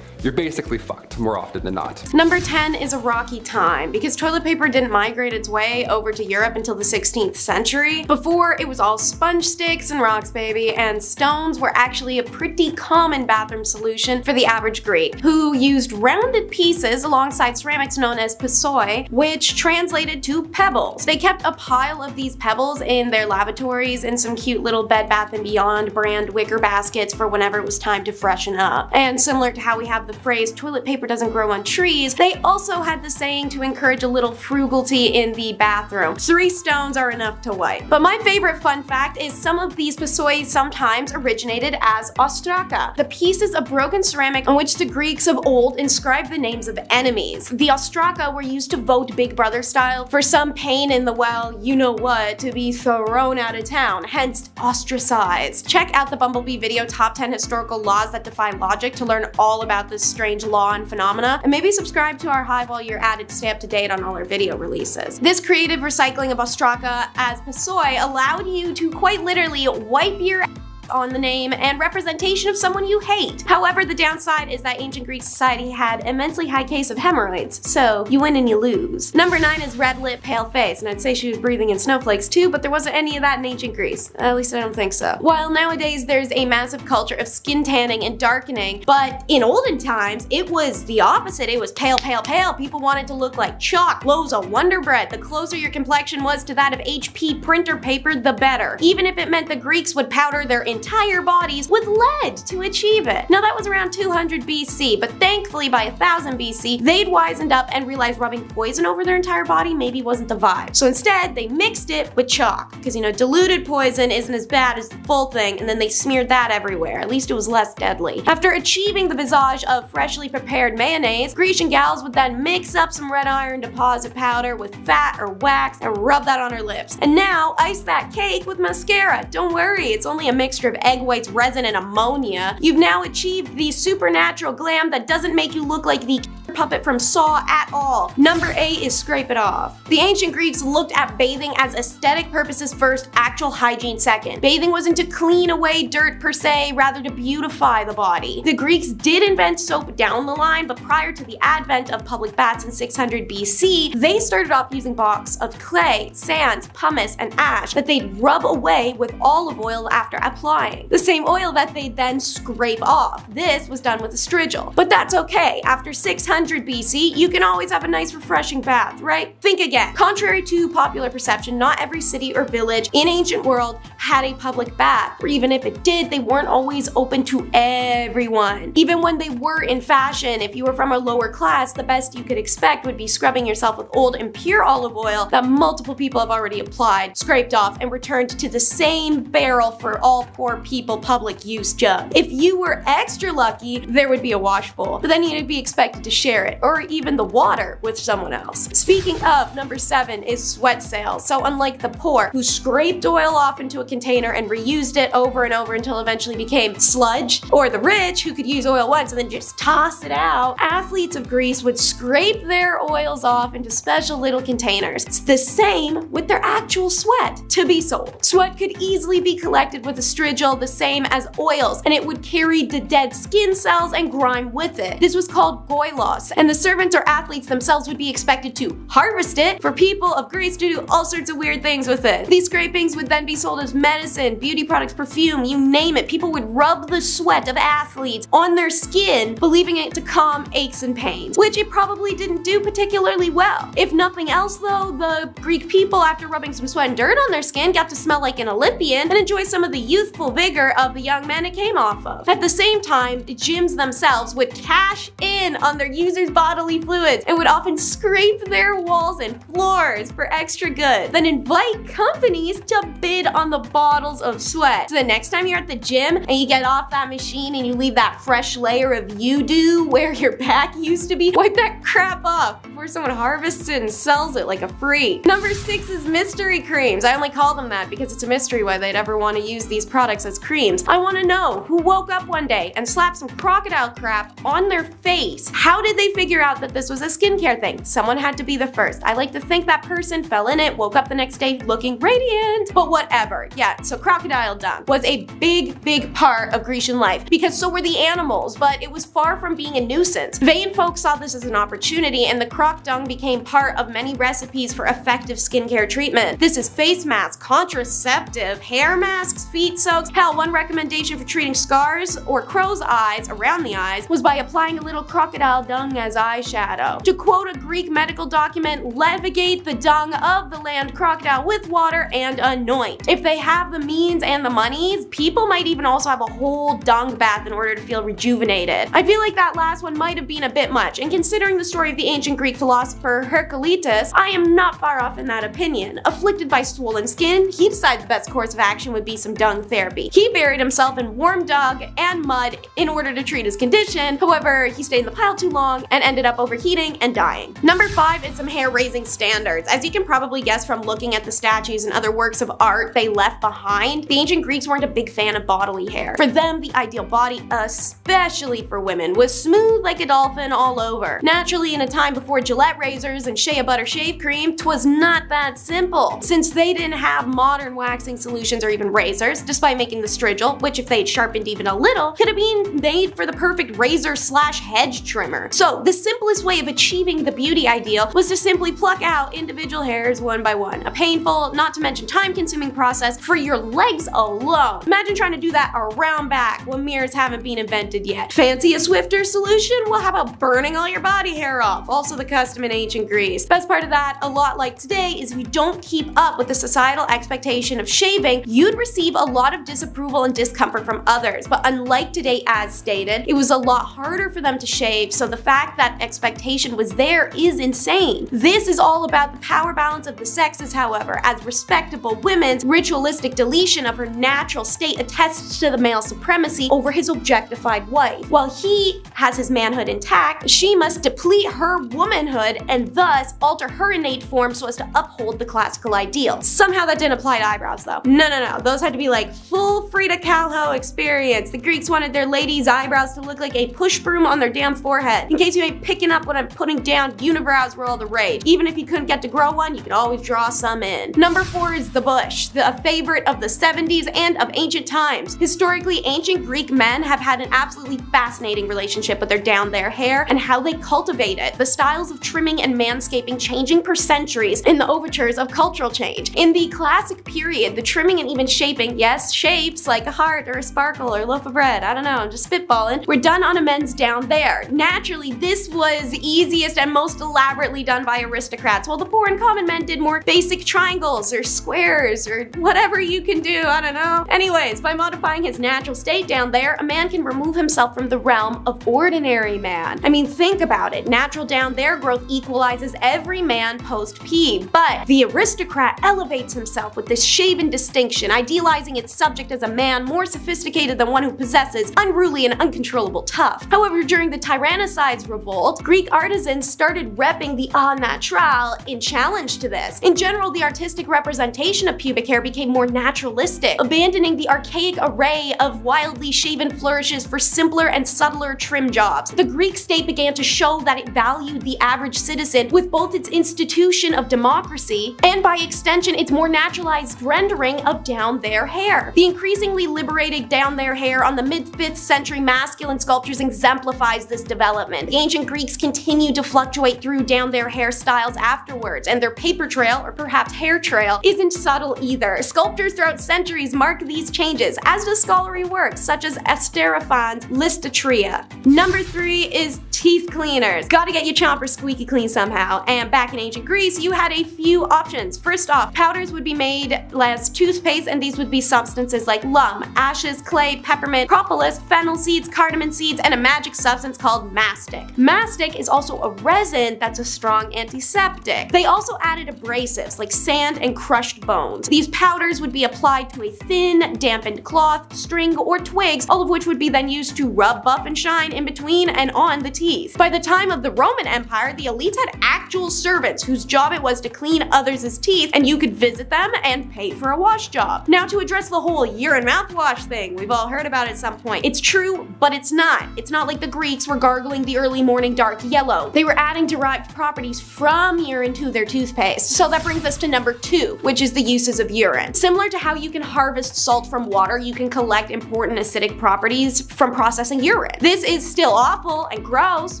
you're basically fucked more often than not. Number 10 is a rocky time, because toilet paper didn't migrate its way over to Europe until the 16th century. Before, it was all sponge sticks and rocks, baby, and stones were actually a pretty common bathroom solution for the average Greek, who used rounded pieces alongside ceramics known as pissoi, which translated to pebbles. They kept a pile of these pebbles in their lavatories in some cute little Bed Bath & Beyond brand wicker baskets for whenever it was time to freshen up. And similar to how we have the phrase toilet paper doesn't grow on trees, they also had the saying to encourage a little frugality in the bathroom. 3 stones are enough to wipe. But my favorite fun fact is some of these pissoi sometimes originated as ostraka, the pieces of broken ceramic on which the Greeks of old inscribed the names of enemies. The ostraka were used to vote Big Brother style for some pain in the, well, you know what, to be thrown out of town, hence ostracized. Check out the Bumblebee video Top 10 Historical Laws That Defy Logic to learn all about this strange law and phenomena, and maybe subscribe to our Hive while you're at it to stay up to date on all our video releases. This creative recycling of ostraka as pissoi allowed you to quite literally wipe your on the name and representation of someone you hate. However, the downside is that ancient Greek society had immensely high case of hemorrhoids, so you win and you lose. Number 9 is red lip, pale face, and I'd say she was breathing in snowflakes too, but there wasn't any of that in ancient Greece. At least I don't think so. While nowadays there's a massive culture of skin tanning and darkening, but in olden times it was the opposite. It was pale, pale, pale. People wanted to look like chalk, loaves of Wonder Bread. The closer your complexion was to that of HP printer paper, the better. Even if it meant the Greeks would powder their entire bodies with lead to achieve it. Now that was around 200 BC, but thankfully by 1000 BC, they'd wisened up and realized rubbing poison over their entire body maybe wasn't the vibe. So instead, they mixed it with chalk, because you know, diluted poison isn't as bad as the full thing, and then they smeared that everywhere. At least it was less deadly. After achieving the visage of freshly prepared mayonnaise, Grecian gals would then mix up some red iron deposit powder with fat or wax and rub that on her lips. And now, ice that cake with mascara. Don't worry, it's only a mixture of egg whites, resin, and ammonia. You've now achieved the supernatural glam that doesn't make you look like the puppet from Saw at all. Number 8 is scrape it off. The ancient Greeks looked at bathing as aesthetic purposes first, actual hygiene second. Bathing wasn't to clean away dirt per se, rather to beautify the body. The Greeks did invent soap down the line, but prior to the advent of public baths in 600 BC, they started off using blocks of clay, sand, pumice, and ash that they'd rub away with olive oil after applying. The same oil that they'd then scrape off. This was done with a strigil. But that's okay. After 600 BC, you can always have a nice refreshing bath, right? Think again. Contrary to popular perception, not every city or village in ancient world had a public bath, or even if it did, they weren't always open to everyone. Even when they were in fashion, if you were from a lower class, the best you could expect would be scrubbing yourself with old and pure olive oil that multiple people have already applied, scraped off, and returned to the same barrel for all poor people public use jug. If you were extra lucky, there would be a wash bowl, but then you'd be expected to share it, or even the water, with someone else. Speaking of, number 7 is sweat sails. So unlike the poor, who scraped oil off into a container and reused it over and over until it eventually became sludge, or the rich, who could use oil once and then just toss it out, athletes of Greece would scrape their oils off into special little containers. It's the same with their actual sweat to be sold. Sweat could easily be collected with a strigil, the same as oils, and it would carry the dead skin cells and grime with it. This was called goilos, and the servants or athletes themselves would be expected to harvest it for people of Greece to do all sorts of weird things with it. These scrapings would then be sold as medicine, beauty products, perfume, you name it. People would rub the sweat of athletes on their skin, believing it to calm aches and pains, which it probably didn't do particularly well. If nothing else though, the Greek people, after rubbing some sweat and dirt on their skin, got to smell like an Olympian and enjoy some of the youthful vigor of the young men it came off of. At the same time, the gyms themselves would cash in on their users' bodily fluids and would often scrape their walls and floors for extra good, then invite companies to bid on the bottles of sweat. So the next time you're at the gym and you get off that machine and you leave that fresh layer of you-do where your back used to be, wipe that crap off before someone harvests it and sells it like a freak. Number 6 is mystery creams. I only call them that because it's a mystery why they'd ever want to use these products as creams. I want to know who woke up one day and slapped some crocodile crap on their face. How did they they figure out that this was a skincare thing? Someone had to be the first. I like to think that person fell in it, woke up the next day looking radiant, but whatever. Yeah, so crocodile dung was a big part of Grecian life because so were the animals, but it was far from being a nuisance. Vain folks saw this as an opportunity, and the croc dung became part of many recipes for effective skincare treatment. This is face masks, contraceptive, hair masks, feet soaks. Hell, one recommendation for treating scars or crow's eyes around the eyes was by applying a little crocodile dung as eyeshadow. To quote a Greek medical document, levigate the dung of the land crocodile with water and anoint. If they have the means and the monies, people might even also have a whole dung bath in order to feel rejuvenated. I feel like that last one might have been a bit much, and considering the story of the ancient Greek philosopher Heraclitus, I am not far off in that opinion. Afflicted by swollen skin, he decided the best course of action would be some dung therapy. He buried himself in warm dung and mud in order to treat his condition. However, he stayed in the pile too long and ended up overheating and dying. Number 5 is some hair-raising standards. As you can probably guess from looking at the statues and other works of art they left behind, the ancient Greeks weren't a big fan of bodily hair. For them, the ideal body, especially for women, was smooth like a dolphin all over. Naturally, in a time before Gillette razors and shea butter shave cream, 'twas not that simple. Since they didn't have modern waxing solutions or even razors, despite making the strigil, which if they'd sharpened even a little, could have been made for the perfect razor/hedge trimmer. So the simplest way of achieving the beauty ideal was to simply pluck out individual hairs one by one. A painful, not to mention time-consuming process for your legs alone. Imagine trying to do that around back when mirrors haven't been invented yet. Fancy a swifter solution? Well, how about burning all your body hair off? Also the custom in ancient Greece. Best part of that, a lot like today, is if you don't keep up with the societal expectation of shaving, you'd receive a lot of disapproval and discomfort from others. But unlike today, as stated, it was a lot harder for them to shave, so the fact that expectation was there is insane. This is all about the power balance of the sexes, however, as respectable women's ritualistic deletion of her natural state attests to the male supremacy over his objectified wife. While he has his manhood intact, she must deplete her womanhood and thus alter her innate form so as to uphold the classical ideal. Somehow that didn't apply to eyebrows though. No. Those had to be like full Frida Kahlo experience. The Greeks wanted their ladies' eyebrows to look like a push broom on their damn forehead. In case you ain't picking up what I'm putting down, unibrows were all the rage. Even if you couldn't get to grow one, you could always draw some in. Number 4 is the bush, a favorite of the 70s and of ancient times. Historically, ancient Greek men have had an absolutely fascinating relationship with their down there hair and how they cultivate it. The styles of trimming and manscaping changing per centuries in the overtures of cultural change. In the classic period, the trimming and even shaping, yes, shapes like a heart or a sparkle or a loaf of bread, I don't know, I'm just spitballing, were done on a men's down there. Naturally, this was easiest and most elaborately done by aristocrats, while the poor and common men did more basic triangles or squares or whatever you can do, I don't know. Anyways, by modifying his natural state down there, a man can remove himself from the realm of ordinary man. I mean, think about it. Natural down there growth equalizes every man post-pee, but the aristocrat elevates himself with this shaven distinction, idealizing its subject as a man more sophisticated than one who possesses unruly and uncontrollable tuft. However, during the Tyrannicides revolt, Greek artisans started repping the au naturel in challenge to this. In general, the artistic representation of pubic hair became more naturalistic, abandoning the archaic array of wildly shaven flourishes for simpler and subtler trim jobs. The Greek state began to show that it valued the average citizen with both its institution of democracy and, by extension, its more naturalized rendering of down there hair. The increasingly liberated down there hair on the mid-5th century masculine sculptures exemplifies this development. The ancient Greeks continued to fluctuate through down there hairstyles afterwards, and their paper trail, or perhaps hair trail, isn't subtle either. Sculptors throughout centuries mark these changes, as does scholarly works such as Asterophanes' Listatria. Number 3 is teeth cleaners. Gotta get your chomper squeaky clean somehow, and back in ancient Greece, you had a few options. First off, powders would be made as toothpaste, and these would be substances like lum, ashes, clay, peppermint, propolis, fennel seeds, cardamom seeds, and a magic substance called mastic. Mastic is also a resin that's a strong antiseptic. They also added abrasives like sand and crushed bones. These powders would be applied to a thin, dampened cloth, string, or twigs, all of which would be then used to rub, buff, and shine in between and on the teeth. teeth. By the time of the Roman Empire, the elites had actual servants whose job it was to clean others' teeth, and you could visit them and pay for a wash job. Now, to address the whole urine mouthwash thing, we've all heard about it at some point. It's true, but it's not. It's not like the Greeks were gargling the early morning dark yellow. They were adding derived properties from urine to their toothpaste. So that brings us to number 2, which is the uses of urine. Similar to how you can harvest salt from water, you can collect important acidic properties from processing urine. This is still awful and gross,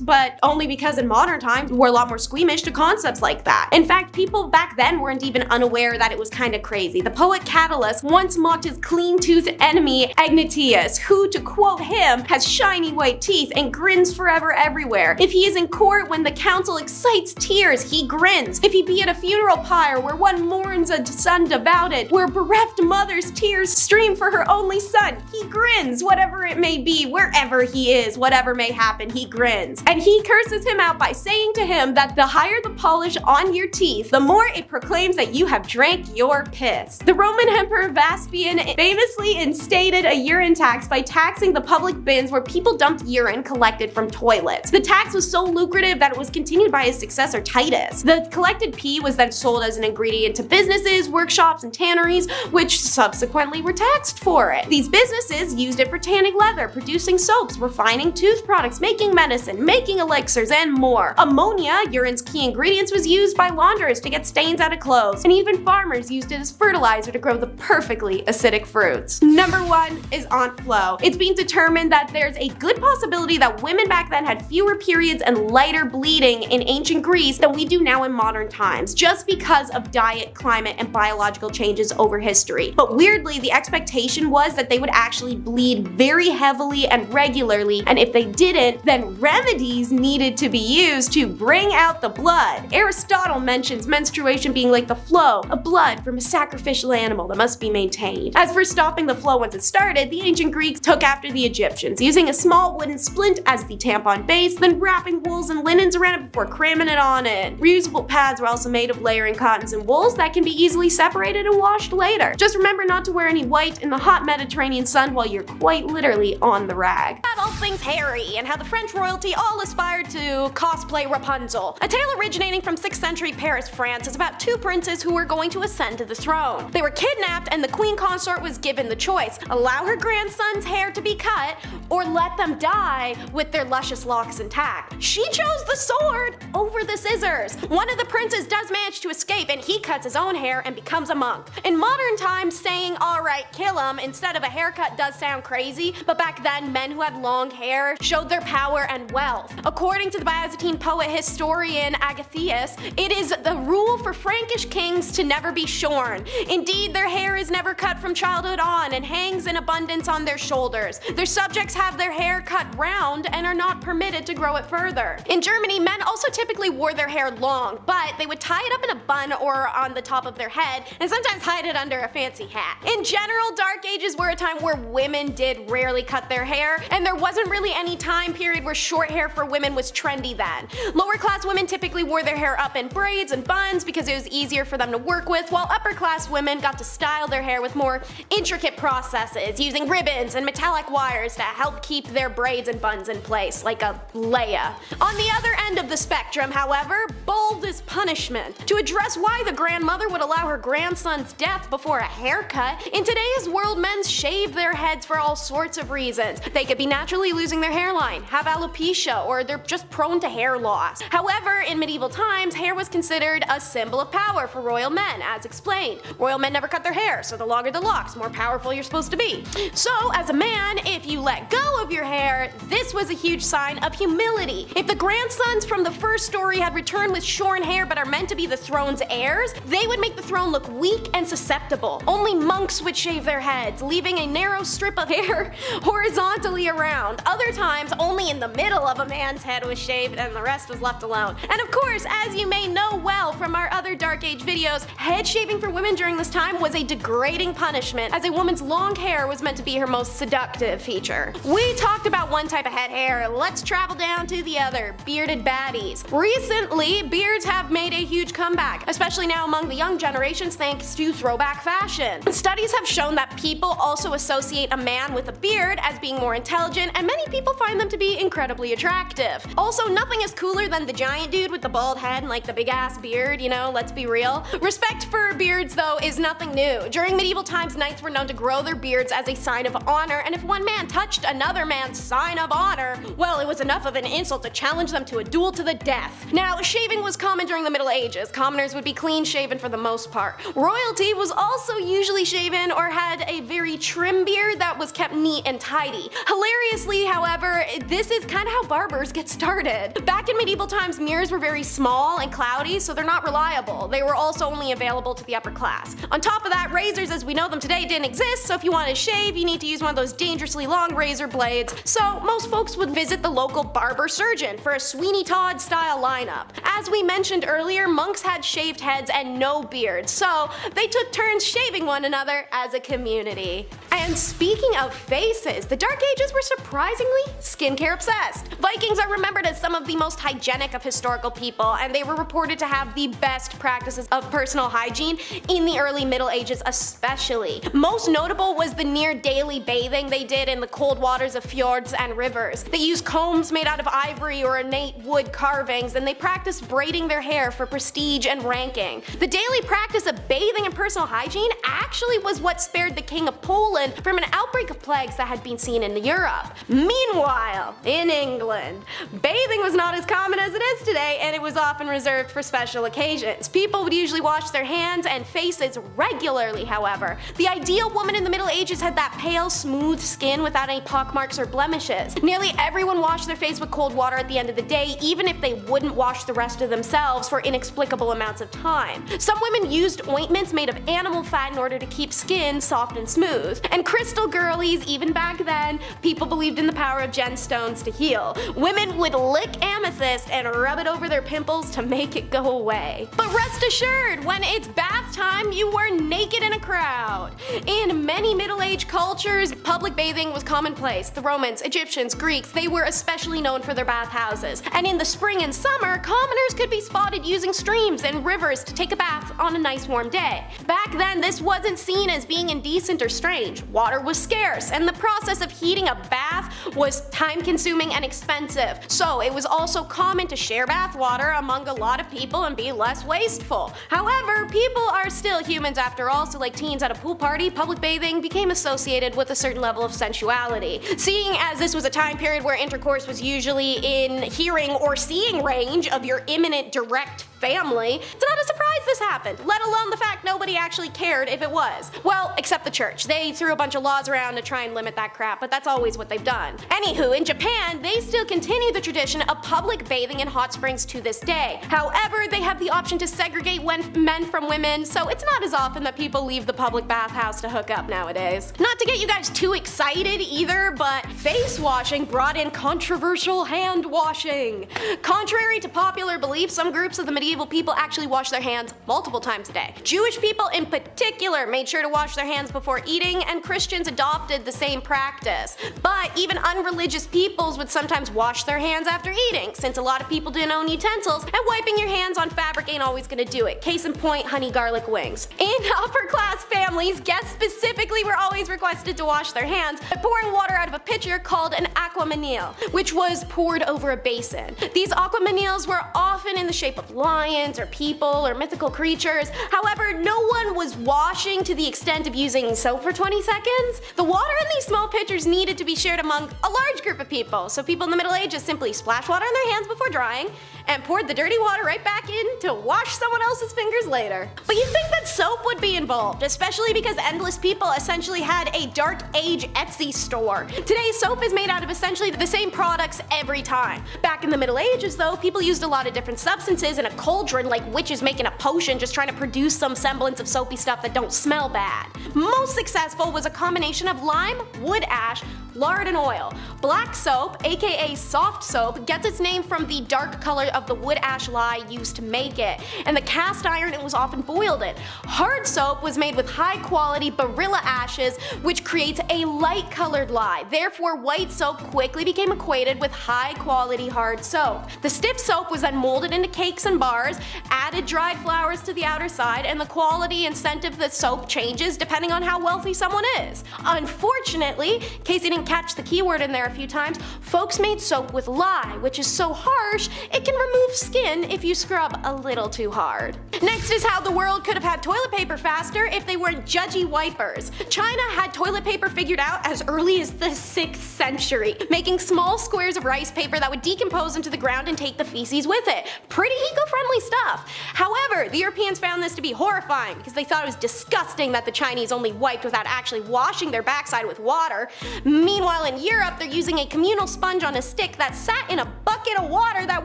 but only because in modern times we're a lot more squeamish to concepts like that. In fact, people back then weren't even unaware that it was kind of crazy. The poet Catullus once mocked his clean-toothed enemy Egnatius, who, to quote him, has shiny white teeth and grins forever everywhere. If he is in court when the council excites tears, he grins. If he be at a funeral pyre where one mourns a son devoted, where a bereft mother's tears stream for her only son, he grins. Whatever it may be, wherever he is, whatever may happen, he grins. And he curses him out by saying to him that the higher the polish on your teeth, the more it proclaims that you have drank your piss. The Roman Emperor Vespasian famously instated a urine tax by taxing the public bins where people dumped urine collected from toilets. The tax was so lucrative that it was continued by his successor Titus. The collected pee was then sold as an ingredient to businesses, workshops, and tanneries, which subsequently were taxed for it. These businesses used it for tanning leather, producing soaps, refining tooth products, making medicine, making elixirs, and more. Ammonia, urine's key ingredients, was used by launderers to get stains out of clothes, and even farmers used it as fertilizer to grow the perfectly acidic fruits. Number 1 is Aunt Flo. It's been determined that there's a good possibility that women back then had fewer periods and lighter bleeding in ancient Greece than we do now in modern times, just because of diet, climate, and biological changes over history. But weirdly, the expectation was that they would actually bleed very heavily and regularly, and if they didn't, then remedies needed to be used to bring out the blood. Aristotle mentions menstruation being like the flow of blood from a sacrificial animal that must be maintained. As for stopping the flow once it started, the ancient Greeks took after the Egyptians, using a small wooden splint as the tampon base, then wrapping wools and linens around it before cramming it on in. Reusable pads were also made of layering cottons and wools that can be easily separated and washed later. Just remember not to wear any white in the hot Mediterranean sun while you're quite literally on the rag. About all things hairy and how the French royalty all aspired to cosplay Rapunzel. A tale originating from 6th century Paris, France is about 2 princes who were going to ascend to the throne. They were kidnapped and the queen consort was given the choice: allow her grandson's hair to be cut or let them die with their luscious locks intact. She chose the sword over the scissors. One of the princes does manage to escape and he cuts his own hair and becomes a monk. In modern times, saying alright, kill him instead of a haircut does sound crazy, but back then men who had long hair showed their power and wealth. According to the Byzantine poet historian Agathias, it is the rule for Frankish kings to never be shorn. Indeed, their hair is never cut from childhood on and hangs in abundance on their shoulders. Their subjects have their hair cut round and are not permitted to grow it further. In Germany, men also typically wore their hair long, but they would tie it up in a bun or on the top of their head and sometimes hide it under a fancy hat. In general, Dark Ages were a time where women did rarely cut their hair, and there wasn't really any time period where short hair for women was trendy then. Lower class women typically wore their hair up in braids and buns because it was easier for them to work with, while upper class women got to style their hair with more intricate processes, using ribbons and metallic wires to help keep their braids and buns in place, like a Leia. On the other end of the spectrum, however, bold is punishment. To address why the grandmother would allow her grandson's death before a haircut, in today's world men shave their heads for all sorts of reasons. They could be naturally losing their hairline, have alopecia, or they're just prone to hair loss. However, in medieval times, hair was considered a symbol of power for royal men, as explained. Royal men never cut their hair, so the longer the locks, more powerful you're supposed to be. So, as a man, if you let go of your hair, this was a huge sign of humility. If the grandsons from the first story had returned with shorn hair but are meant to be the throne's heirs, they would make the throne look weak and susceptible. Only monks would shave their heads, leaving a narrow strip of hair horizontally around. Other times, only in the middle of a man's head was shaved and the rest was left alone. And of course, as you may know well from our other Dark Age videos, head shaving for women during this time was a degrading punishment, as a woman's long hair was meant to be her most seductive feature. We talked about one type of head hair, let's travel down to the other, bearded baddies. Recently, beards have made a huge comeback, especially now among the young generations thanks to throwback fashion. Studies have shown that people also associate a man with a beard as being more intelligent, and many people find them to be incredibly attractive. Also, nothing is cooler than the giant dude with the bald head and like the big ass beard, you know, let's be real. Respect for beards though is nothing new. During medieval times, knights were known to grow their beards as a sign of honor, and if one man touched another man's sign of honor, well, it was enough of an insult to challenge them to a duel to the death. Now, shaving was common during the Middle Ages. Commoners would be clean shaven for the most part. Royalty was also usually shaven or had a very trim beard that was kept neat and tidy. Hilariously, however, this is kind of how barbers get started. Back in medieval times, mirrors were very small and cloudy, so they're not reliable. They were also only available to the upper class. On top of that, razors as we know them today didn't exist, so if you want to shave, you need to use one of those dangerously long razor blades. So most folks would visit the local barber-surgeon for a Sweeney Todd style lineup. As we mentioned earlier, monks had shaved heads and no beards, so they took turns shaving one another as a community. And speaking of faces, the Dark Ages were surprisingly skincare obsessed. Vikings are remembered as some of the most hygienic of historical people, and they were reported to have the best practices of personal hygiene in the early Middle Ages especially. Most notable was the near daily bathing they did in the cold waters of fjords and rivers. They used combs made out of ivory or ornate wood carvings, and they practiced braiding their hair for prestige and ranking. The daily practice of bathing and personal hygiene actually was what spared the King of Poland from an outbreak of plagues that had been seen in Europe. Meanwhile, in England, bathing was not as common as it is today, and it was often reserved for special occasions. People would usually wash their hands and faces regularly, however. The ideal woman in the Middle Ages had that pale, smooth skin without any pockmarks or blemishes. Nearly everyone washed their face with cold water at the end of the day, even if they wouldn't wash the rest of themselves for inexplicable amounts of time. Some women used ointments made of animal fat in order to keep skin soft and smooth. And crystal girlies, even back then, people believed in the power of gemstones to heal. Women would lick amethyst and rub it over their pimples to make it go away. But rest assured, when it's bath time, you were naked in a crowd. In many Middle-Age cultures, public bathing was commonplace. The Romans, Egyptians, Greeks, they were especially known for their bathhouses. And in the spring and summer, commoners could be spotted using streams and rivers to take a bath on a nice warm day. Back then, this wasn't seen as being indecent or strange. Water was scarce, and the process of heating a bath was time-consuming and expensive. So it was also common to share bath water among a lot of people and be less wasteful. However, people are still humans after all, so like teens at a pool party, public bathing became associated with a certain level of sensuality. Seeing as this was a time period where intercourse was usually in hearing or seeing range of your imminent direct family, it's not a surprise this happened, let alone the fact nobody actually cared if it was. Well, except the church. They threw a bunch of laws around to try and limit that crap, but that's always what they've done. Anywho, in Japan, they still continue the tradition of public bathing in hot springs to this day. However, they have the option to segregate men from women, so it's not as often that people leave the public bathhouse to hook up nowadays. Not to get you guys too excited either, but face washing brought in controversial hand washing. Contrary to popular belief, some groups of the medieval people actually wash their hands multiple times a day. Jewish people in particular made sure to wash their hands before eating, and Christians adopted the same practice. But even unreligious peoples would sometimes wash their hands after eating, since a lot of people didn't own utensils, and wiping your hands on fabric ain't always gonna do it. Case in point, honey garlic wings. In upper class families, guests specifically were always requested to wash their hands by pouring water out of a pitcher called an aqua manile, which was poured over a basin. These aqua maniles were often in the shape of lions or people or mythical creatures. However, no one was washing to the extent of using soap for 20 seconds. The water in these small pitchers needed to be shared among a large group of people, so people in the Middle Ages simply splashed water on their hands before drying and poured the dirty water right back in to wash someone else's fingers later. But you'd think that soap would be involved, especially because endless people essentially had a Dark Age Etsy store. Today, soap is made out of essentially the same products every time. Back in the Middle Ages though, people used a lot of different substances in a cauldron like witches making a potion just trying to produce some semblance of soapy stuff that don't smell bad. Most successful was a combination of lime, wood ash, lard and oil. Black soap, aka soft soap, gets its name from the dark color of the wood ash lye used to make it, and the cast iron it was often boiled in. Hard soap was made with high quality barilla ashes, which creates a light colored lye, therefore Therefore, white soap quickly became equated with high quality hard soap. The stiff soap was then molded into cakes and bars, added dried flowers to the outer side, and the quality and scent of the soap changes depending on how wealthy someone is. Unfortunately, in case you didn't catch the keyword in there a few times, folks made soap with lye, which is so harsh it can remove skin if you scrub a little too hard. Next is how the world could have had toilet paper faster if they weren't judgy wipers. China had toilet paper figured out as early as the 6th century, making small squares of rice paper that would decompose into the ground and take the feces with it. Pretty eco-friendly stuff. However, the Europeans found this to be horrifying because they thought it was disgusting that the Chinese only wiped without actually washing their backside with water. Meanwhile, in Europe, they're using a communal sponge on a stick that sat in a bucket of water that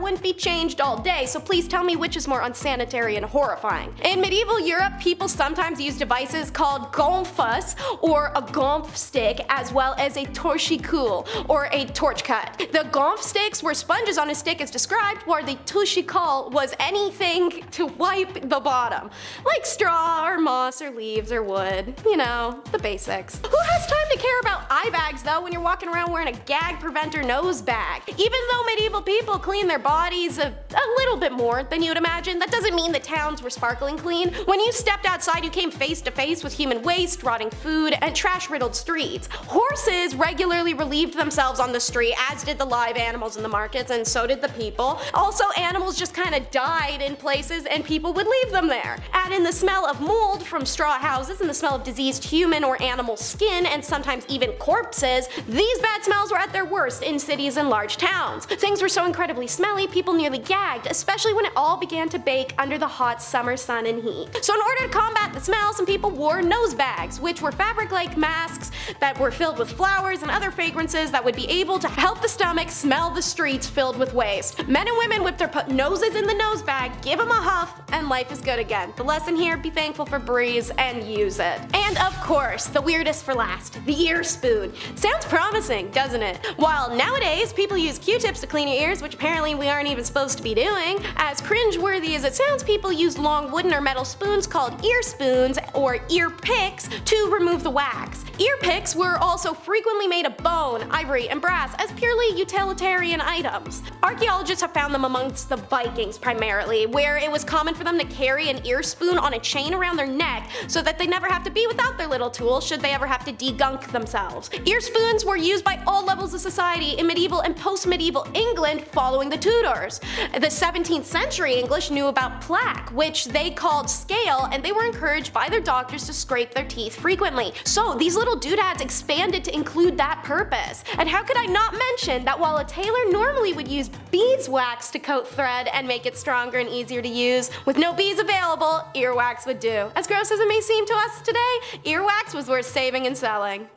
wouldn't be changed all day, so please tell me which is more unsanitary and horrifying. In medieval Europe, people sometimes used devices called gonfas, or a gonf stick, as well as a torchicule, or a torch cut. The gonf sticks were sponges on a stick as described, while the torchicule was anything to wipe the bottom, like straw or moss or leaves or wood. You know, the basics. Who has time to care about eye bags though when you're walking around wearing a gag preventer nose bag? Even though medieval people cleaned their bodies a little bit more than you'd imagine, that doesn't mean the towns were sparkling clean. When you stepped outside, you came face to face with human waste, rotting food, and trash-riddled streets. Horses regularly relieved themselves on the street, as did the live animals in the markets, and so did the people. Also, animals just kind of died in places and people would leave them there. Add in the smell of mold from straw houses and the smell of diseased human or animal skin, and sometimes even corpses. These bad smells were at their worst in cities and large towns. Things were so incredibly smelly, people nearly gagged, especially when it all began to bake under the hot summer sun and heat. So in order to combat the smell, some people wore nose bags, which were fabric-like masks that were filled with flowers and other fragrances that would be able to help the stomach smell the streets filled with waste. Men and women would put noses in the nose bag, give them a huff, and life is good again. The lesson here, be thankful for breeze and use it. And of course, the weirdest for last, the ear spoon. Sounds promising, doesn't it? While nowadays people use Q-tips to clean your ears, which apparently we aren't even supposed to be doing, as cringe-worthy as it sounds, people use long wooden or metal spoons called ear spoons or ear picks to remove the wax. Ear picks were also frequently made of bone, ivory, and brass as purely utilitarian items. Archaeologists have found them amongst the Vikings primarily, where it was common for them to carry an ear spoon on a chain around their neck so that they never have to be without their little tool should they ever have to degunk themselves. Ear spoons were used by all levels of society in medieval and post-medieval England following the Tudors. The 17th century English knew about plaque, which they called scale, and they were encouraged by their doctors to scrape their teeth frequently. So these little doodads expanded to include that purpose. And how could I not mention that while a tailor normally would use beeswax to coat thread and make it stronger and easier to use, with no bees available, earwax would do. As gross as it may seem to us today, earwax was worth saving and selling.